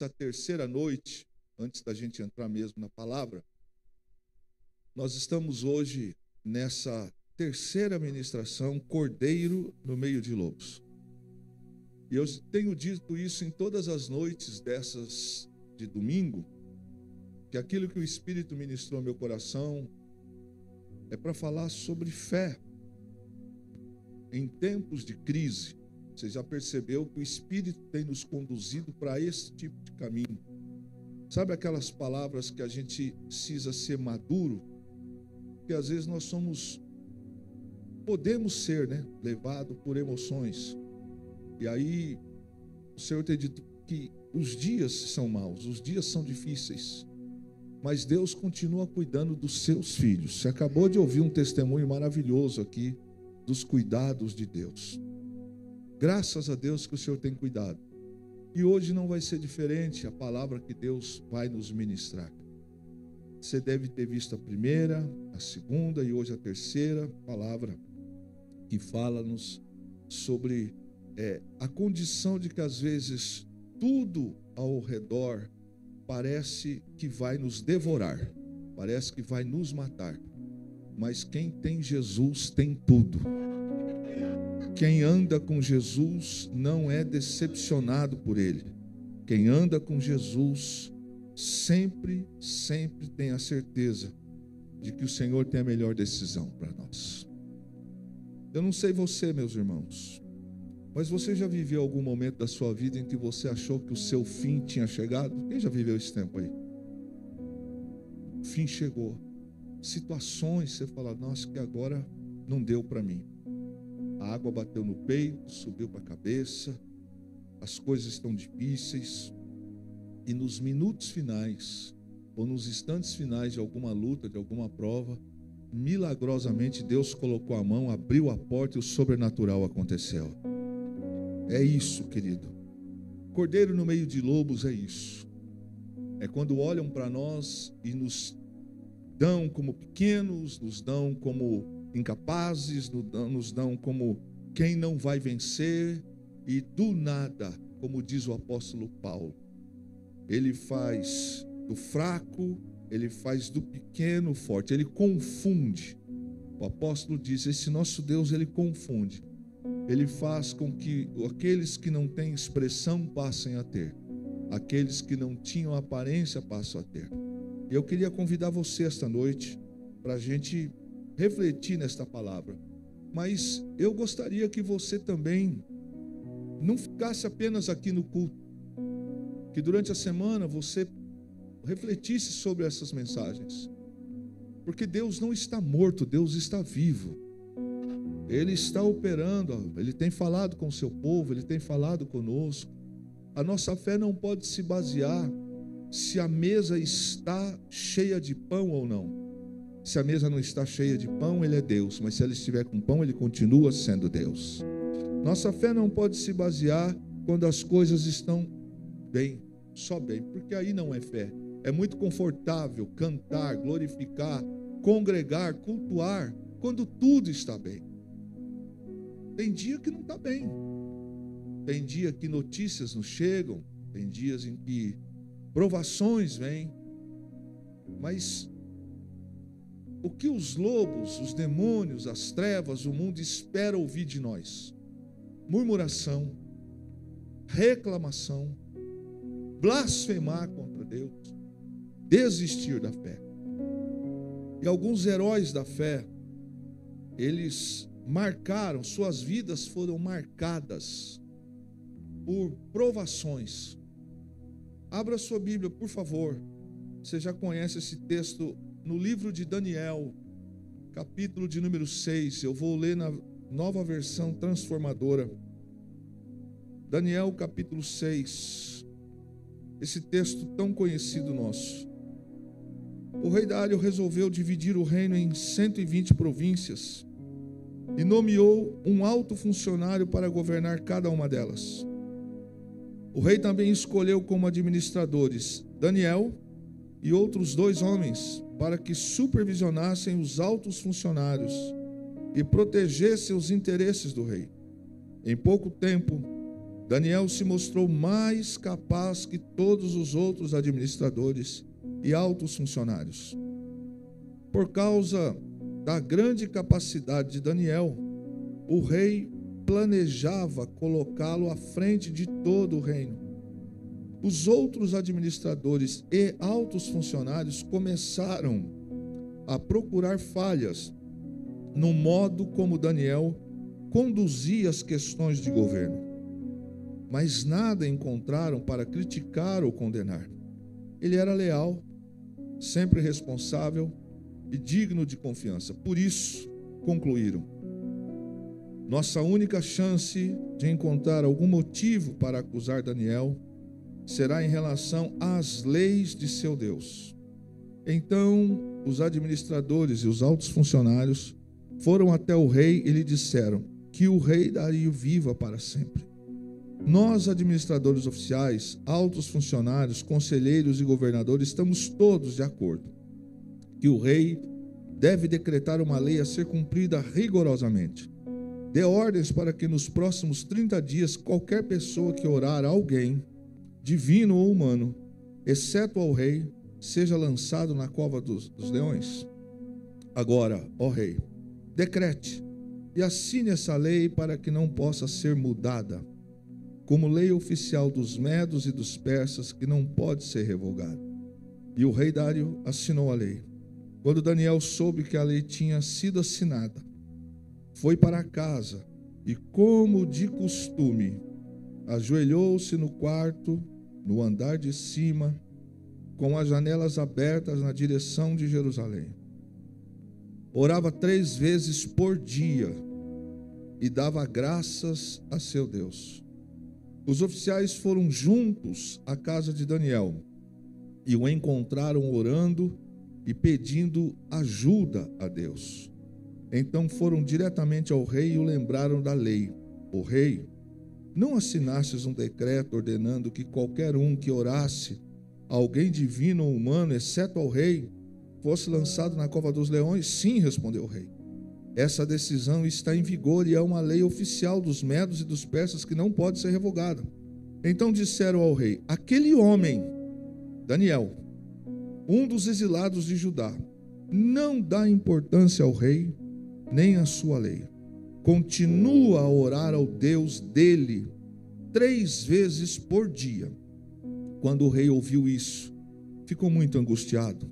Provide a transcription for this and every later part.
nesta terceira noite, antes da gente entrar mesmo na palavra, nós estamos hoje nessa terceira ministração, Cordeiro no meio de lobos. E eu tenho dito isso em todas as noites dessas de domingo, que aquilo que o Espírito ministrou ao meu coração é para falar sobre fé. Em tempos de crise, você já percebeu que o Espírito tem nos conduzido para esse tipo de caminho. Sabe aquelas palavras que a gente precisa ser maduro? Que às vezes nós podemos ser, levados por emoções. E aí, o Senhor tem dito que os dias são maus, os dias são difíceis, mas Deus continua cuidando dos seus filhos. Você acabou de ouvir um testemunho maravilhoso aqui dos cuidados de Deus. Graças a Deus que o Senhor tem cuidado. E hoje não vai ser diferente a palavra que Deus vai nos ministrar. Você deve ter visto a primeira, a segunda e hoje a terceira palavra que fala-nos sobre a condição de que às vezes tudo ao redor parece que vai nos devorar, parece que vai nos matar, mas quem tem Jesus tem tudo. Quem anda com Jesus não é decepcionado por Ele. Quem anda com Jesus sempre tem a certeza de que o Senhor tem a melhor decisão para nós. Eu não sei você, meus irmãos, mas você já viveu algum momento da sua vida em que você achou que o seu fim tinha chegado? Quem já viveu esse tempo aí? O fim chegou. Situações, você fala, nossa, que agora não deu para mim. A água bateu no peito, subiu para a cabeça, as coisas estão difíceis. E nos minutos finais, ou nos instantes finais de alguma luta, de alguma prova, milagrosamente Deus colocou a mão, abriu a porta e o sobrenatural aconteceu. É isso, querido. Cordeiro no meio de lobos é isso. É quando olham para nós e nos dão como pequenos, nos dão como incapazes, nos dão como quem não vai vencer, e do nada, como diz o apóstolo Paulo, ele faz do fraco, ele faz do pequeno forte, ele confunde. O apóstolo diz, esse nosso Deus, ele confunde. Ele faz com que aqueles que não têm expressão passem a ter, aqueles que não tinham aparência passam a ter. E eu queria convidar você esta noite para a gente refletir nesta palavra, mas eu gostaria que você também não ficasse apenas aqui no culto, que durante a semana você refletisse sobre essas mensagens, porque Deus não está morto, Deus está vivo. Ele está operando, Ele tem falado com o seu povo, Ele tem falado conosco. A nossa fé não pode se basear se a mesa está cheia de pão ou não. Se a mesa não está cheia de pão, Ele é Deus, mas se Ele estiver com pão, Ele continua sendo Deus. Nossa fé não pode se basear quando as coisas estão bem, só bem, porque aí não é fé. É muito confortável cantar, glorificar, congregar, cultuar, quando tudo está bem. Tem dia que não está bem, tem dia que notícias nos chegam, tem dias em que provações vêm, mas o que os lobos, os demônios, as trevas, o mundo espera ouvir de nós? Murmuração, reclamação, blasfemar contra Deus, desistir da fé. E alguns heróis da fé, eles marcaram, suas vidas foram marcadas por provações. Abra sua Bíblia, por favor. Você já conhece esse texto no livro de Daniel, capítulo de número 6. Eu vou ler na Nova Versão Transformadora. Daniel, capítulo 6. Esse texto tão conhecido nosso. O rei Dário resolveu dividir o reino em 120 províncias e nomeou um alto funcionário para governar cada uma delas. O rei também escolheu como administradores Daniel e outros 2 homens para que supervisionassem os altos funcionários e protegessem os interesses do rei. Em pouco tempo, Daniel se mostrou mais capaz que todos os outros administradores e altos funcionários. Por causa da grande capacidade de Daniel, o rei planejava colocá-lo à frente de todo o reino. Os outros administradores e altos funcionários começaram a procurar falhas no modo como Daniel conduzia as questões de governo, mas nada encontraram para criticar ou condenar. Ele era leal, sempre responsável e digno de confiança. Por isso, concluíram: nossa única chance de encontrar algum motivo para acusar Daniel será em relação às leis de seu Deus. Então, os administradores e os altos funcionários foram até o rei e lhe disseram: que o rei Dario viva para sempre. Nós, administradores oficiais, altos funcionários, conselheiros e governadores, estamos todos de acordo que o rei deve decretar uma lei a ser cumprida rigorosamente. Dê ordens para que nos próximos 30 dias qualquer pessoa que orar a alguém, divino ou humano, exceto ao rei, seja lançado na cova dos leões. Agora, ó rei, decrete e assine essa lei para que não possa ser mudada, como lei oficial dos medos e dos persas, que não pode ser revogada. E o rei Dário assinou a lei. Quando Daniel soube que a lei tinha sido assinada, foi para casa e, como de costume, ajoelhou-se no quarto, no andar de cima, com as janelas abertas na direção de Jerusalém. Orava 3 vezes por dia e dava graças a seu Deus. Os oficiais foram juntos à casa de Daniel e o encontraram orando e pedindo ajuda a Deus. Então foram diretamente ao rei e o lembraram da lei. O rei, não assinastes um decreto ordenando que qualquer um que orasse a alguém divino ou humano, exceto ao rei, fosse lançado na cova dos leões? Sim, respondeu o rei. Essa decisão está em vigor e é uma lei oficial dos medos e dos persas que não pode ser revogada. Então disseram ao rei: aquele homem, Daniel, um dos exilados de Judá, não dá importância ao rei nem à sua lei. Continua a orar ao Deus dele 3 vezes por dia. Quando o rei ouviu isso, ficou muito angustiado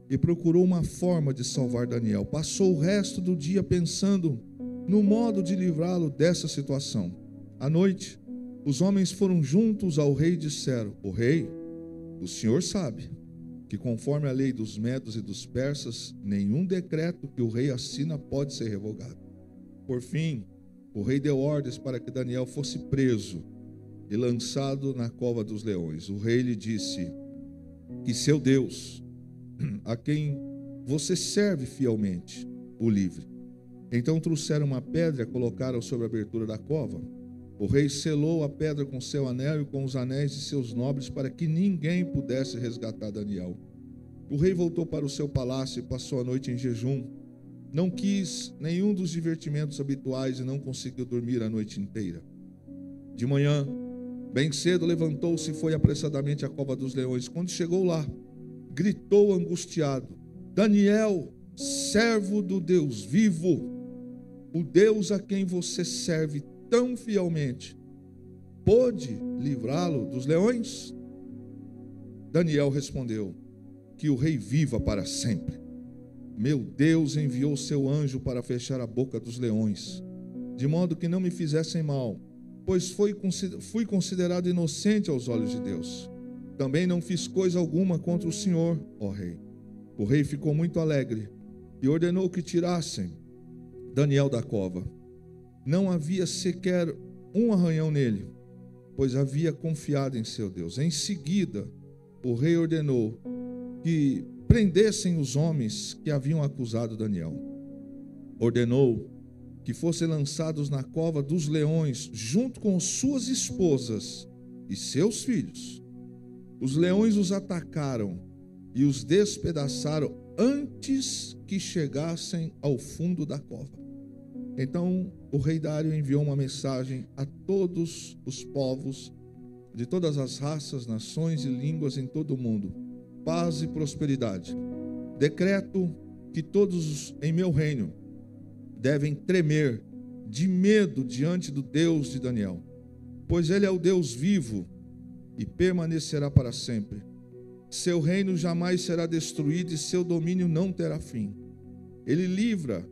e procurou uma forma de salvar Daniel. Passou o resto do dia pensando no modo de livrá-lo dessa situação. À noite, os homens foram juntos ao rei e disseram: o rei, o senhor sabe que, conforme a lei dos medos e dos persas, nenhum decreto que o rei assina pode ser revogado. Por fim, o rei deu ordens para que Daniel fosse preso e lançado na cova dos leões. O rei lhe disse que seu Deus, a quem você serve fielmente, o livre. Então trouxeram uma pedra e a colocaram sobre a abertura da cova. O rei selou a pedra com seu anel e com os anéis de seus nobres para que ninguém pudesse resgatar Daniel. O rei voltou para o seu palácio e passou a noite em jejum. Não quis nenhum dos divertimentos habituais e não conseguiu dormir a noite inteira. De manhã, bem cedo, levantou-se e foi apressadamente à cova dos leões. Quando chegou lá, gritou angustiado: Daniel, servo do Deus vivo, o Deus a quem você serve tão fielmente, pôde livrá-lo dos leões? Daniel respondeu: que o rei viva para sempre. Meu Deus enviou seu anjo para fechar a boca dos leões, de modo que não me fizessem mal, pois fui considerado inocente aos olhos de Deus. Também não fiz coisa alguma contra o Senhor, ó rei. O rei ficou muito alegre e ordenou que tirassem Daniel da cova. Não havia sequer um arranhão nele, pois havia confiado em seu Deus. Em seguida, o rei ordenou que prendessem os homens que haviam acusado Daniel. Ordenou que fossem lançados na cova dos leões, junto com suas esposas e seus filhos. Os leões os atacaram e os despedaçaram antes que chegassem ao fundo da cova. Então o rei Dário enviou uma mensagem a todos os povos de todas as raças, nações e línguas em todo o mundo: paz e prosperidade. Decreto que todos em meu reino devem tremer de medo diante do Deus de Daniel, pois ele é o Deus vivo e permanecerá para sempre. Seu reino jamais será destruído e seu domínio não terá fim. Ele livra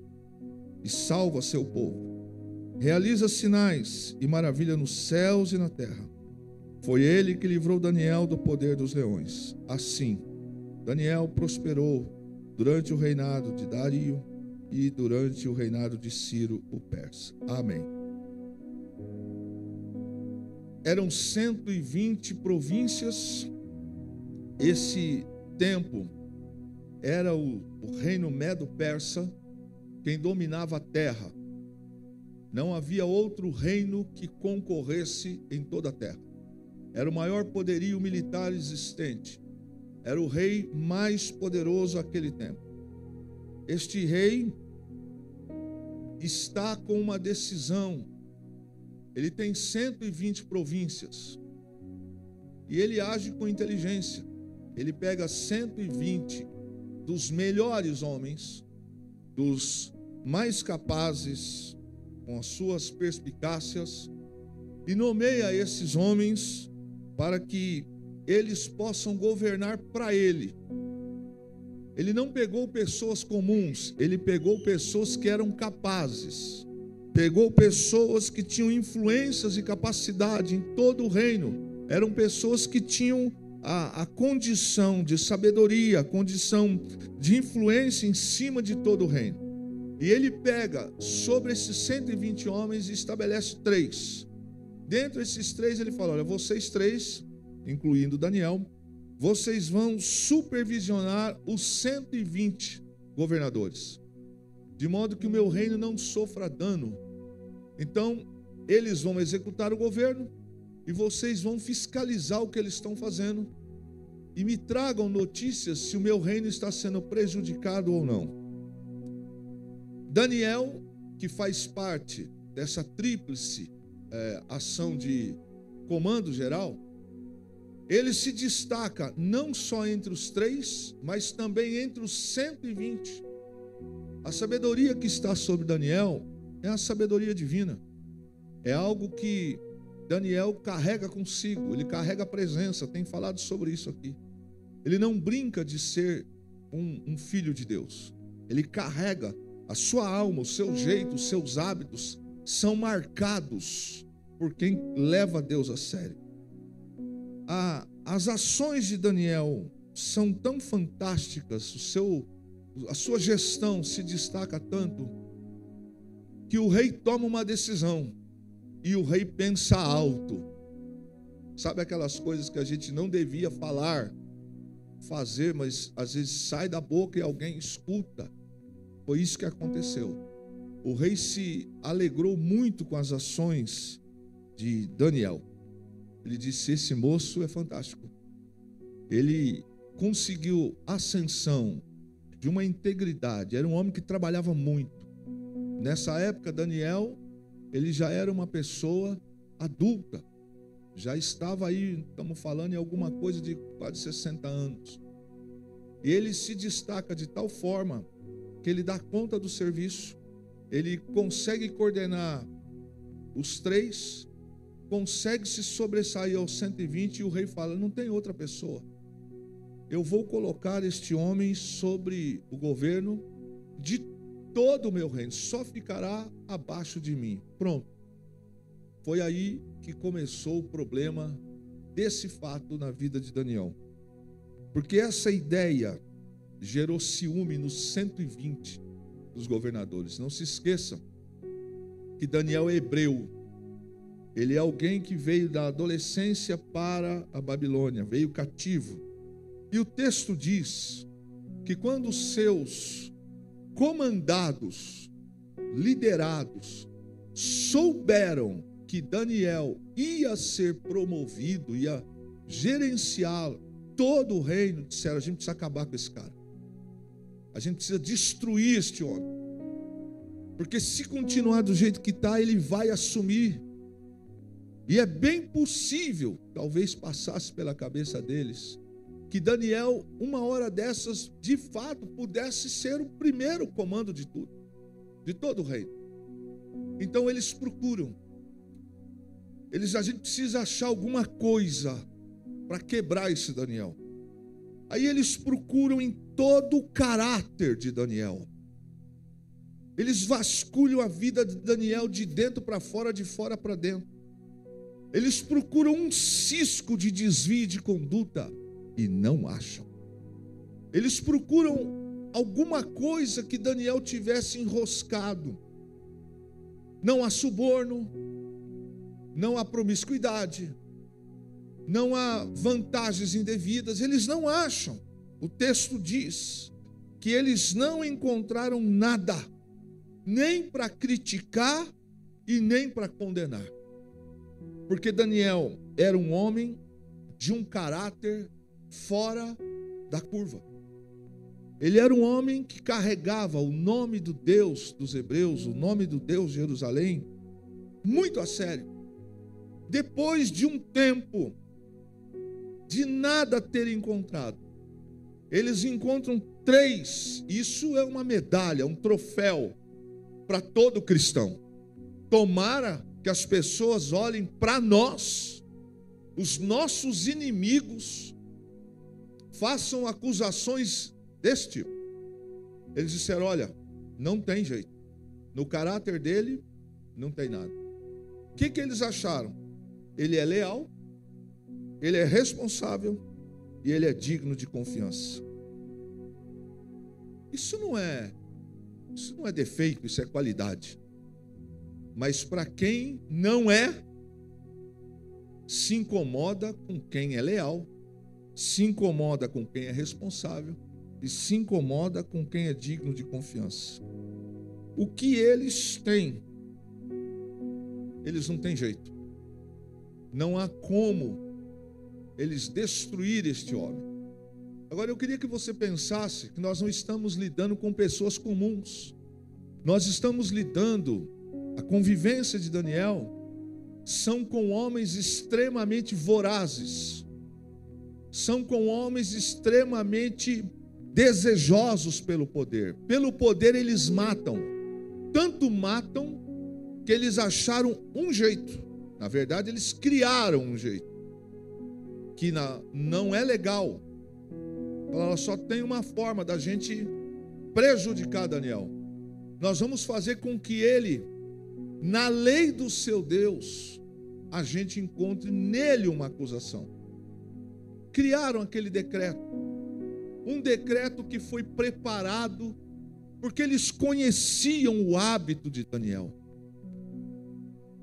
e salva seu povo, realiza sinais e maravilha nos céus e na terra. Foi ele que livrou Daniel do poder dos leões. Assim, Daniel prosperou durante o reinado de Dario e durante o reinado de Ciro o persa. Amém. Eram 120 províncias. Esse tempo era o reino medo-persa quem dominava a terra. Não havia outro reino que concorresse em toda a terra. Era o maior poderio militar existente. Era o rei mais poderoso naquele tempo. Este rei está com uma decisão. Ele tem 120 províncias. E ele age com inteligência. Ele pega 120 dos melhores homens, dos mais capazes, com as suas perspicácias, e nomeia esses homens para que eles possam governar para ele. Ele não pegou pessoas comuns, ele pegou pessoas que eram capazes, pegou pessoas que tinham influências e capacidade em todo o reino. Eram pessoas que tinham a condição de sabedoria, a condição de influência em cima de todo o reino. E ele pega sobre esses 120 homens e estabelece 3. Dentre esses 3 ele fala: olha, vocês 3, incluindo Daniel, vocês vão supervisionar os 120 governadores, de modo que o meu reino não sofra dano. Então, eles vão executar o governo e vocês vão fiscalizar o que eles estão fazendo e me tragam notícias se o meu reino está sendo prejudicado ou não. Daniel, que faz parte dessa tríplice ação de comando geral, ele se destaca não só entre os 3, mas também entre os 120. A sabedoria que está sobre Daniel é a sabedoria divina. É algo que Daniel carrega consigo, ele carrega a presença, tem falado sobre isso aqui. Ele não brinca de ser um filho de Deus. Ele carrega a sua alma, o seu jeito, os seus hábitos são marcados por quem leva Deus a sério. As ações de Daniel são tão fantásticas, a sua gestão se destaca tanto, que o rei toma uma decisão e o rei pensa alto. Sabe aquelas coisas que a gente não devia falar, fazer, mas às vezes sai da boca e alguém escuta? Foi isso que aconteceu. O rei se alegrou muito com as ações de Daniel. Ele disse: esse moço é fantástico. Ele conseguiu ascensão de uma integridade. Era um homem que trabalhava muito. Nessa época, Daniel, ele já era uma pessoa adulta. Já estava aí, estamos falando em alguma coisa de quase 60 anos. E ele se destaca de tal forma que ele dá conta do serviço. Ele consegue coordenar os 3, consegue se sobressair aos 120, e o rei fala: não tem outra pessoa. Eu vou colocar este homem sobre o governo de todo o meu reino, só ficará abaixo de mim. Pronto. Foi aí que começou o problema desse fato na vida de Daniel. Porque essa ideia gerou ciúme nos 120 dos governadores. Não se esqueçam que Daniel é hebreu. Ele é alguém que veio da adolescência para a Babilônia, veio cativo. E o texto diz que quando os seus comandados, liderados, souberam que Daniel ia ser promovido, ia gerenciar todo o reino, disseram: a gente precisa acabar com esse cara. A gente precisa destruir este homem. Porque se continuar do jeito que está, ele vai assumir. E é bem possível, talvez passasse pela cabeça deles, que Daniel, uma hora dessas, de fato, pudesse ser o primeiro comando de tudo, de todo o reino. Então eles procuram. A gente precisa achar alguma coisa para quebrar esse Daniel. Aí eles procuram em todo o caráter de Daniel. Eles vasculham a vida de Daniel de dentro para fora, de fora para dentro. Eles procuram um cisco de desvio de conduta e não acham. Eles procuram alguma coisa que Daniel tivesse enroscado. Não há suborno, não há promiscuidade, não há vantagens indevidas. Eles não acham. O texto diz que eles não encontraram nada, nem para criticar e nem para condenar. Porque Daniel era um homem de um caráter fora da curva. Ele era um homem que carregava o nome do Deus dos hebreus, o nome do Deus de Jerusalém, muito a sério. Depois de um tempo de nada ter encontrado, eles encontram 3. Isso é uma medalha, um troféu para todo cristão. Tomara que as pessoas olhem para nós, os nossos inimigos, façam acusações desse tipo. Eles disseram: olha, não tem jeito, no caráter dele não tem nada. O que eles acharam? Ele é leal, ele é responsável e ele é digno de confiança. Isso não é defeito, isso é qualidade. Mas para quem não é, se incomoda com quem é leal, se incomoda com quem é responsável e se incomoda com quem é digno de confiança. O que eles têm, eles não têm jeito. Não há como eles destruir este homem. Agora eu queria que você pensasse que nós não estamos lidando com pessoas comuns. Nós estamos lidando, a convivência de Daniel são com homens extremamente vorazes, são com homens extremamente desejosos pelo poder. Pelo poder eles matam, tanto matam que eles acharam um jeito, na verdade eles criaram um jeito, que não é legal. Ela só tem uma forma da gente prejudicar Daniel. Nós vamos fazer com que ele, na lei do seu Deus, a gente encontre nele uma acusação. Criaram aquele decreto, um decreto que foi preparado porque eles conheciam o hábito de Daniel.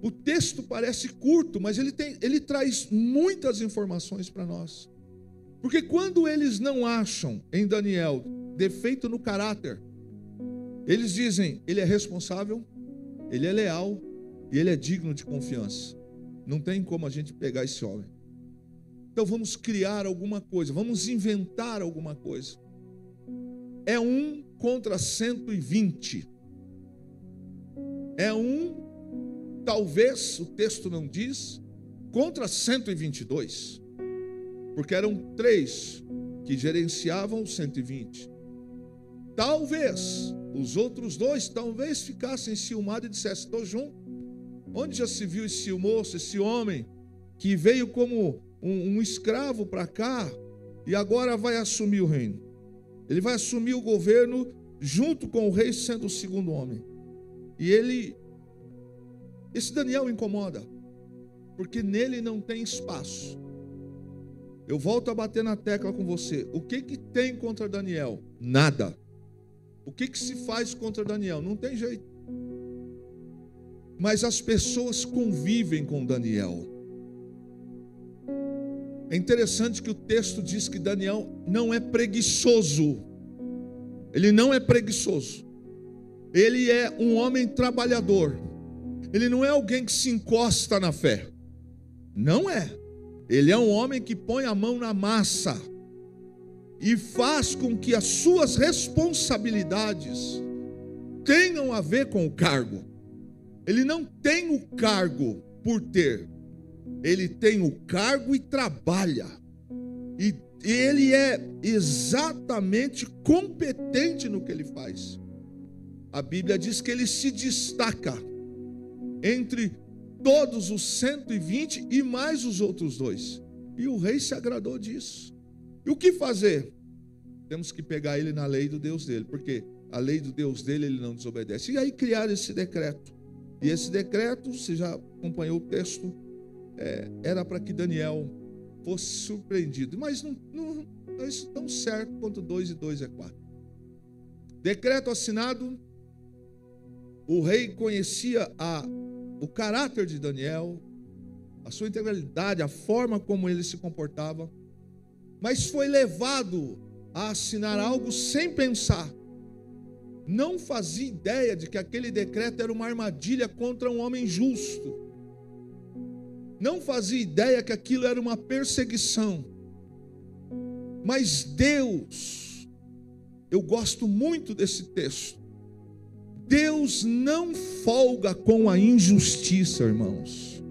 O texto parece curto, mas ele traz muitas informações para nós. Porque quando eles não acham em Daniel defeito no caráter, eles dizem: ele é responsável, ele é leal e ele é digno de confiança. Não tem como a gente pegar esse homem. Então vamos criar alguma coisa, vamos inventar alguma coisa. É 1 contra 120. É talvez, o texto não diz, contra 122. Porque eram 3 que gerenciavam os 120. Talvez os outros 2 ficassem ciumados e dissessem: estou junto. Onde já se viu esse moço, esse homem que veio como um escravo para cá e agora vai assumir o reino? Ele vai assumir o governo junto com o rei, sendo o segundo homem. E esse Daniel incomoda, porque nele não tem espaço. Eu volto a bater na tecla com você. O que tem contra Daniel? Nada. O que se faz contra Daniel? Não tem jeito. Mas as pessoas convivem com Daniel. É interessante que o texto diz que Daniel não é preguiçoso. Ele não é preguiçoso. Ele é um homem trabalhador. Ele não é alguém que se encosta na fé. Não é. Ele é um homem que põe a mão na massa e faz com que as suas responsabilidades tenham a ver com o cargo. Ele não tem o cargo por ter. Ele tem o cargo e trabalha. E ele é exatamente competente no que ele faz. A Bíblia diz que ele se destaca entre todos os 120 e mais os outros 2. E o rei se agradou disso. E o que fazer? Temos que pegar ele na lei do Deus dele, porque a lei do Deus dele ele não desobedece. E aí criaram esse decreto. E esse decreto, você já acompanhou o texto, era para que Daniel fosse surpreendido. Mas não é isso tão certo quanto 2 e 2 é 4. Decreto assinado. O rei conhecia o caráter de Daniel, a sua integralidade, a forma como ele se comportava, mas foi levado a assinar algo sem pensar. Não fazia ideia de que aquele decreto era uma armadilha contra um homem justo. Não fazia ideia que aquilo era uma perseguição. Mas Deus, eu gosto muito desse texto. Deus não folga com a injustiça, irmãos.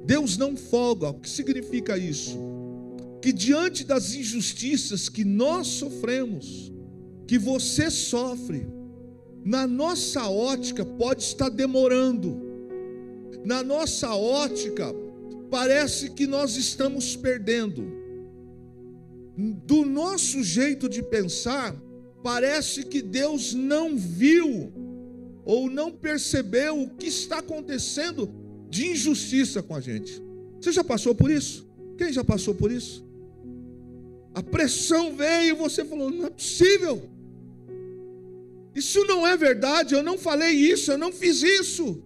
Deus não folga. O que significa isso? Que diante das injustiças que nós sofremos, que você sofre, na nossa ótica pode estar demorando. Na nossa ótica parece que nós estamos perdendo. Do nosso jeito de pensar, parece que Deus não viu ou não percebeu o que está acontecendo de injustiça com a gente. Você já passou por isso? Quem já passou por isso? A pressão veio e você falou, não é possível. Isso não é verdade, eu não falei isso, eu não fiz isso.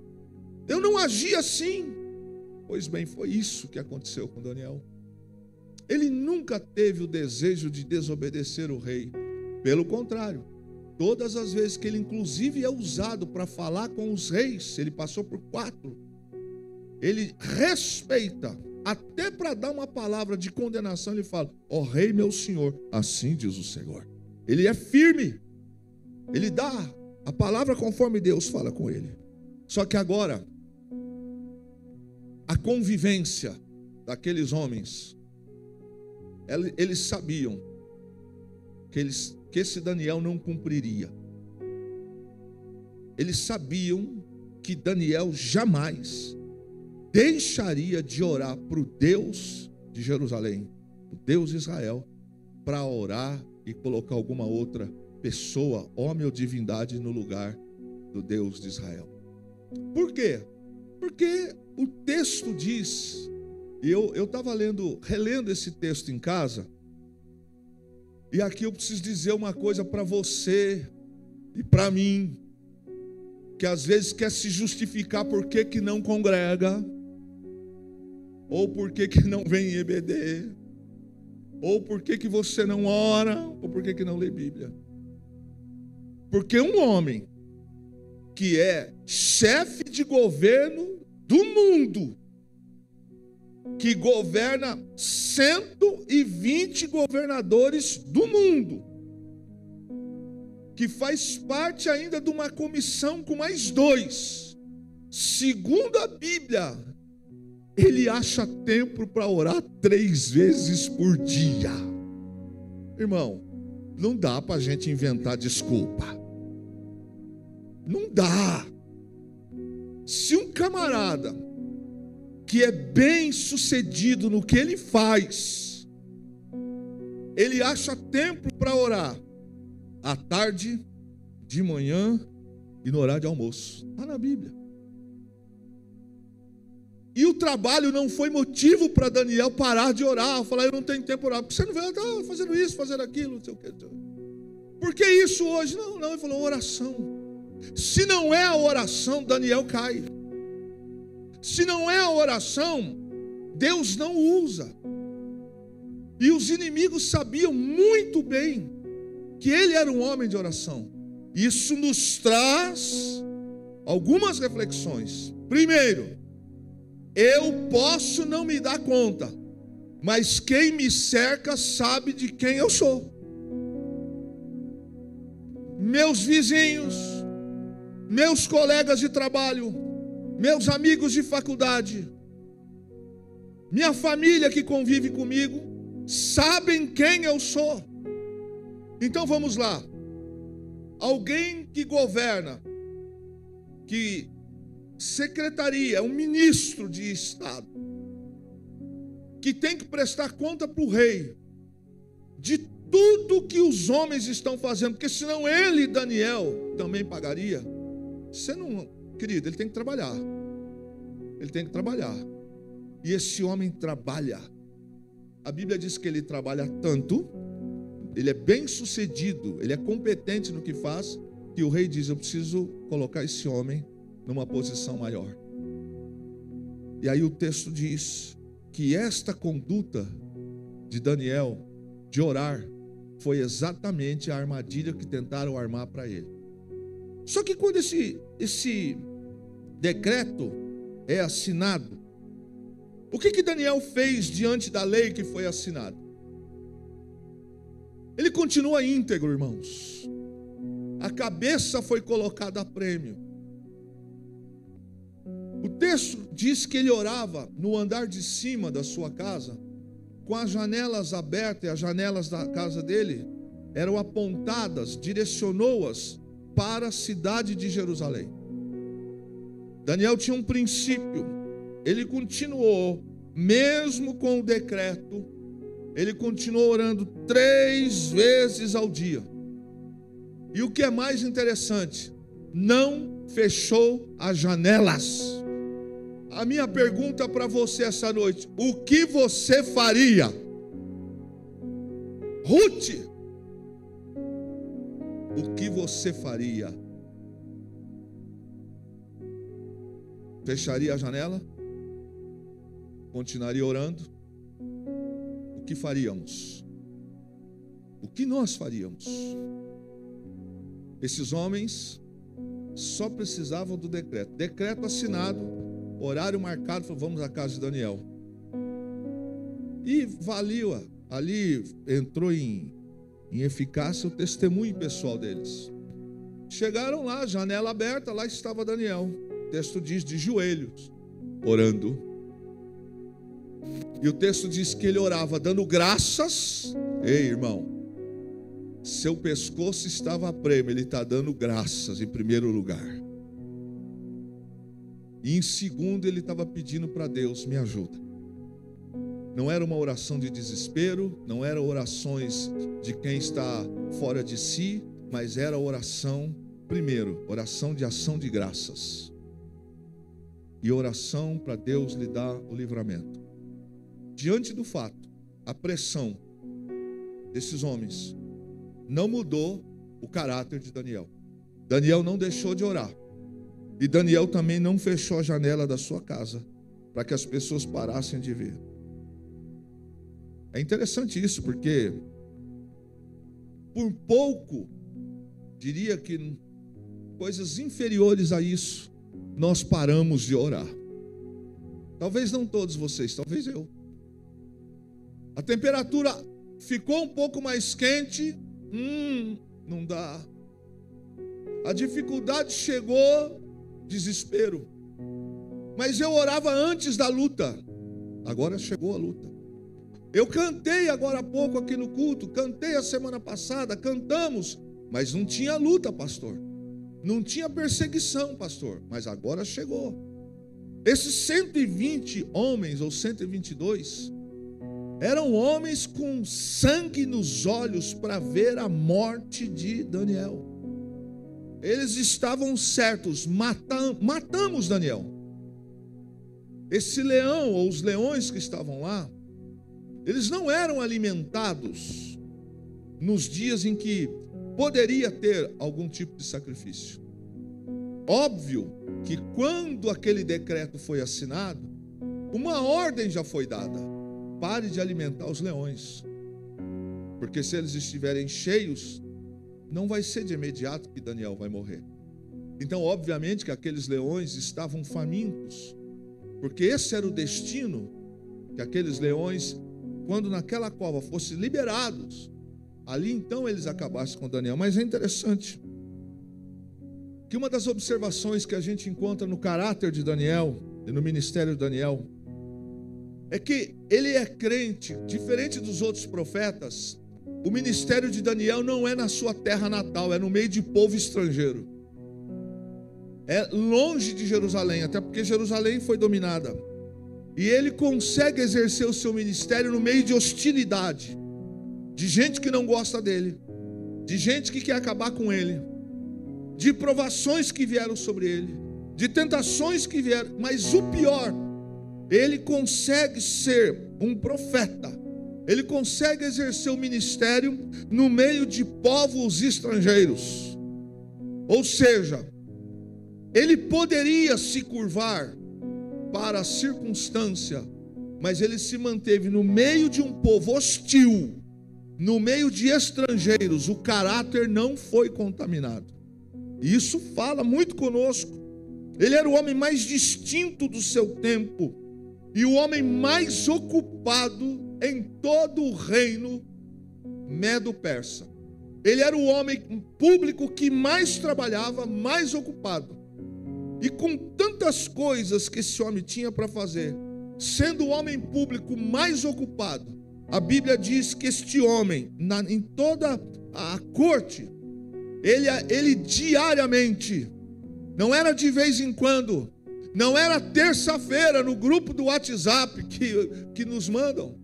Eu não agi assim. Pois bem, foi isso que aconteceu com Daniel. Ele nunca teve o desejo de desobedecer o rei. Pelo contrário, todas as vezes que ele inclusive é usado para falar com os reis, ele passou por 4, ele respeita, até para dar uma palavra de condenação, ele fala, ó rei meu senhor, assim diz o Senhor. Ele é firme, ele dá a palavra conforme Deus fala com ele. Só que agora, a convivência daqueles homens, eles sabiam que esse Daniel não cumpriria. Eles sabiam que Daniel jamais deixaria de orar para o Deus de Jerusalém, o Deus de Israel, para orar e colocar alguma outra pessoa, homem ou divindade, no lugar do Deus de Israel. Por quê? Porque o texto diz, e eu estava relendo esse texto em casa, e aqui eu preciso dizer uma coisa para você e para mim, que às vezes quer se justificar por que não congrega, ou por que não vem em EBD, ou por que você não ora, ou por que não lê Bíblia. Porque um homem que é chefe de governo do mundo, que governa 120 governadores do mundo, que faz parte ainda de uma comissão com mais 2, segundo a Bíblia, ele acha tempo para orar 3 vezes por dia. Irmão, não dá para a gente inventar desculpa. Não dá. Se um camarada que é bem sucedido no que ele faz, ele acha tempo para orar à tarde, de manhã e no horário de almoço. Está na Bíblia. E o trabalho não foi motivo para Daniel parar de orar, falar, eu não tenho tempo para orar. Porque você não vê, está fazendo isso, fazendo aquilo, não sei o que. Por que isso hoje? Não, ele falou oração. Se não é a oração, Daniel cai. Se não é a oração, Deus não usa. E os inimigos sabiam muito bem que ele era um homem de oração. Isso nos traz algumas reflexões. Primeiro, eu posso não me dar conta, mas quem me cerca sabe de quem eu sou. Meus vizinhos, meus colegas de trabalho, meus amigos de faculdade, minha família que convive comigo, sabem quem eu sou. Então vamos lá. Alguém que governa, que secretaria, um ministro de Estado, que tem que prestar conta para o rei de tudo que os homens estão fazendo, porque senão ele, Daniel, também pagaria. Você não, querido, ele tem que trabalhar. Ele tem que trabalhar. E esse homem trabalha. A Bíblia diz que ele trabalha tanto, ele é bem sucedido, ele é competente no que faz, que o rei diz: eu preciso colocar esse homem numa posição maior. E aí o texto diz que esta conduta de Daniel, de orar, foi exatamente a armadilha que tentaram armar para ele. Só que quando esse decreto é assinado, o que Daniel fez diante da lei que foi assinada? Ele continua íntegro, irmãos. A cabeça foi colocada a prêmio. O texto diz que ele orava no andar de cima da sua casa, com as janelas abertas, e as janelas da casa dele eram apontadas, direcionou-as para a cidade de Jerusalém. Daniel tinha um princípio, ele continuou, mesmo com o decreto, ele continuou orando 3 vezes ao dia. E o que é mais interessante, não fechou as janelas. A minha pergunta para você essa noite: o que você faria? Ruth, o que você faria? Fecharia a janela? Continuaria orando? O que faríamos? O que nós faríamos? Esses homens só precisavam do decreto. Decreto assinado, horário marcado, falou: vamos à casa de Daniel. E valia, ali entrou em eficácia o testemunho pessoal deles. Chegaram lá, janela aberta, lá estava Daniel. O texto diz de joelhos, orando. E o texto diz que ele orava dando graças. Ei, irmão, seu pescoço estava a prêmio, ele está dando graças em primeiro lugar. E em segundo ele estava pedindo para Deus: me ajuda. Não era uma oração de desespero, não eram orações de quem está fora de si, mas era oração, primeiro, oração de ação de graças. E oração para Deus lhe dar o livramento. Diante do fato, a pressão desses homens não mudou o caráter de Daniel. Daniel não deixou de orar. E Daniel também não fechou a janela da sua casa para que as pessoas parassem de ver. É interessante isso, porque por pouco, diria que coisas inferiores a isso, nós paramos de orar. Talvez não todos vocês, talvez eu. A temperatura ficou um pouco mais quente, não dá. A dificuldade chegou, desespero. Mas eu orava antes da luta. Agora chegou a luta. Eu cantei agora há pouco aqui no culto, cantei a semana passada, cantamos, mas não tinha luta, pastor. Não tinha perseguição, pastor, mas agora chegou. Esses 120 homens, ou 122, eram homens com sangue nos olhos para ver a morte de Daniel. Eles estavam certos, matamos Daniel. Esse leão, ou os leões que estavam lá, eles não eram alimentados nos dias em que poderia ter algum tipo de sacrifício. Óbvio que quando aquele decreto foi assinado, uma ordem já foi dada: pare de alimentar os leões, porque se eles estiverem cheios, não vai ser de imediato que Daniel vai morrer. Então, obviamente que aqueles leões estavam famintos, porque esse era o destino, que aqueles leões, quando naquela cova fossem liberados, ali então eles acabassem com Daniel. Mas é interessante, que uma das observações que a gente encontra no caráter de Daniel e no ministério de Daniel é que ele é crente, diferente dos outros profetas. O ministério de Daniel não é na sua terra natal, é no meio de povo estrangeiro. É longe de Jerusalém, até porque Jerusalém foi dominada. E ele consegue exercer o seu ministério no meio de hostilidade, de gente que não gosta dele, de gente que quer acabar com ele, de provações que vieram sobre ele, de tentações que vieram. Mas o pior, ele consegue ser um profeta, ele consegue exercer o ministério no meio de povos estrangeiros. Ou seja, ele poderia se curvar para a circunstância, mas ele se manteve no meio de um povo hostil, no meio de estrangeiros. O caráter não foi contaminado. E isso fala muito conosco. Ele era o homem mais distinto do seu tempo e o homem mais ocupado em todo o reino medo-persa. Ele era o homem público que mais trabalhava, mais ocupado. E com tantas coisas que esse homem tinha para fazer, sendo o homem público mais ocupado, a Bíblia diz que este homem, em toda a corte, ele diariamente, não era de vez em quando, não era terça-feira no grupo do WhatsApp que nos mandam,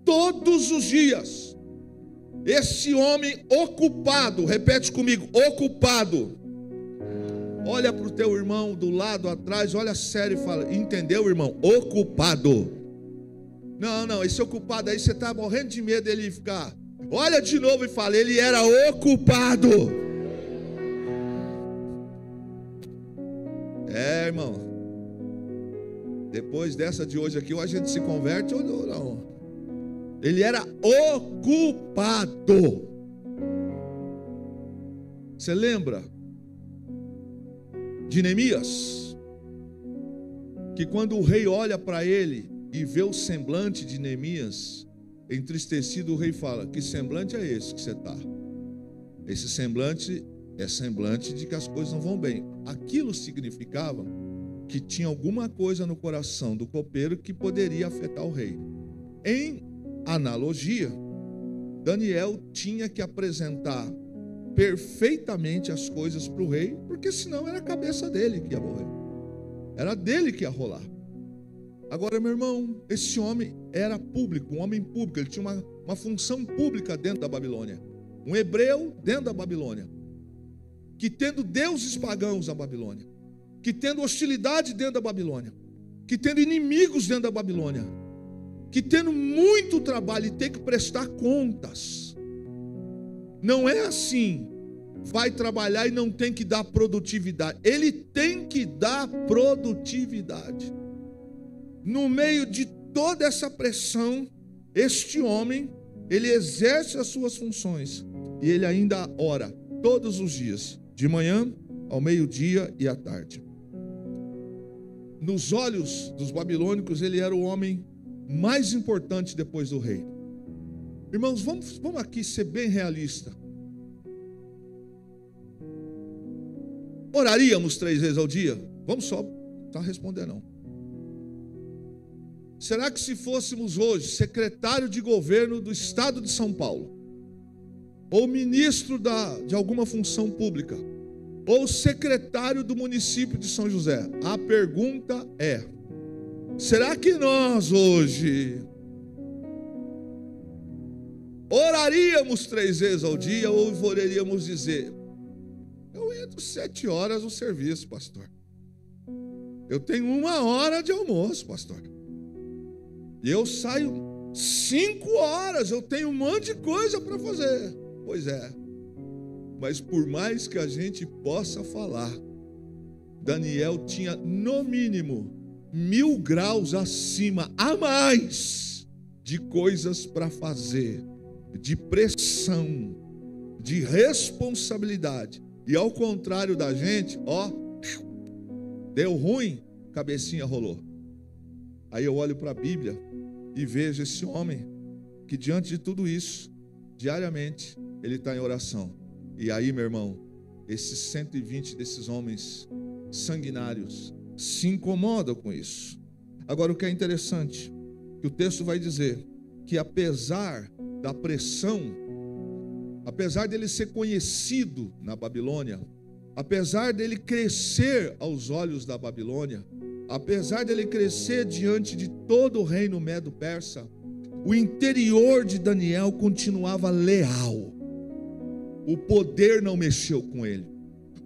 todos os dias, esse homem ocupado, repete comigo, ocupado. Olha para o teu irmão do lado atrás, olha sério e fala: entendeu, irmão? Ocupado. Não, esse ocupado aí você está morrendo de medo dele ficar. Olha de novo e fala: ele era ocupado. Irmão, depois dessa de hoje aqui, ou a gente se converte ou não. Ele era ocupado. Você lembra de Neemias? Que quando o rei olha para ele e vê o semblante de Neemias entristecido, o rei fala: que semblante é esse que você está? Esse semblante é semblante de que as coisas não vão bem. Aquilo significava que tinha alguma coisa no coração do copeiro que poderia afetar o rei. Em analogia, Daniel tinha que apresentar perfeitamente as coisas para o rei, porque senão era a cabeça dele que ia morrer, era dele que ia rolar. Agora, meu irmão, esse homem era público, um homem público, ele tinha uma função pública dentro da Babilônia, um hebreu dentro da Babilônia, que tendo deuses pagãos na Babilônia, que tendo hostilidade dentro da Babilônia, que tendo inimigos dentro da Babilônia, que tendo muito trabalho e ter que prestar contas. Não é assim, vai trabalhar e não tem que dar produtividade. Ele tem que dar produtividade. No meio de toda essa pressão, este homem, ele exerce as suas funções e ele ainda ora todos os dias, de manhã, ao meio-dia e à tarde. Nos olhos dos babilônicos, ele era o homem mais importante depois do rei. Irmãos, vamos aqui ser bem realista. Oraríamos 3 vezes ao dia? Vamos só responder não. Será que se fôssemos hoje secretário de governo do estado de São Paulo, ou ministro de alguma função pública, ou secretário do município de São José, a pergunta é: será que nós hoje oraríamos 3 vezes ao dia, ou poderíamos dizer: eu entro 7 horas no serviço, pastor, eu tenho 1 hora de almoço, pastor, e eu saio 5 horas, eu tenho um monte de coisa para fazer. Pois é, mas por mais que a gente possa falar, Daniel tinha no mínimo 1000 graus acima, a mais, de coisas para fazer, de pressão, de responsabilidade. E ao contrário da gente, deu ruim, cabecinha rolou. Aí eu olho para a Bíblia e vejo esse homem que diante de tudo isso, diariamente, ele está em oração. E aí, meu irmão, esses 120 desses homens sanguinários se incomodam com isso. Agora, o que é interessante, que o texto vai dizer que apesar da pressão, apesar dele ser conhecido na Babilônia, apesar dele crescer aos olhos da Babilônia, apesar dele crescer diante de todo o reino medo-persa, o interior de Daniel continuava leal. O poder não mexeu com ele,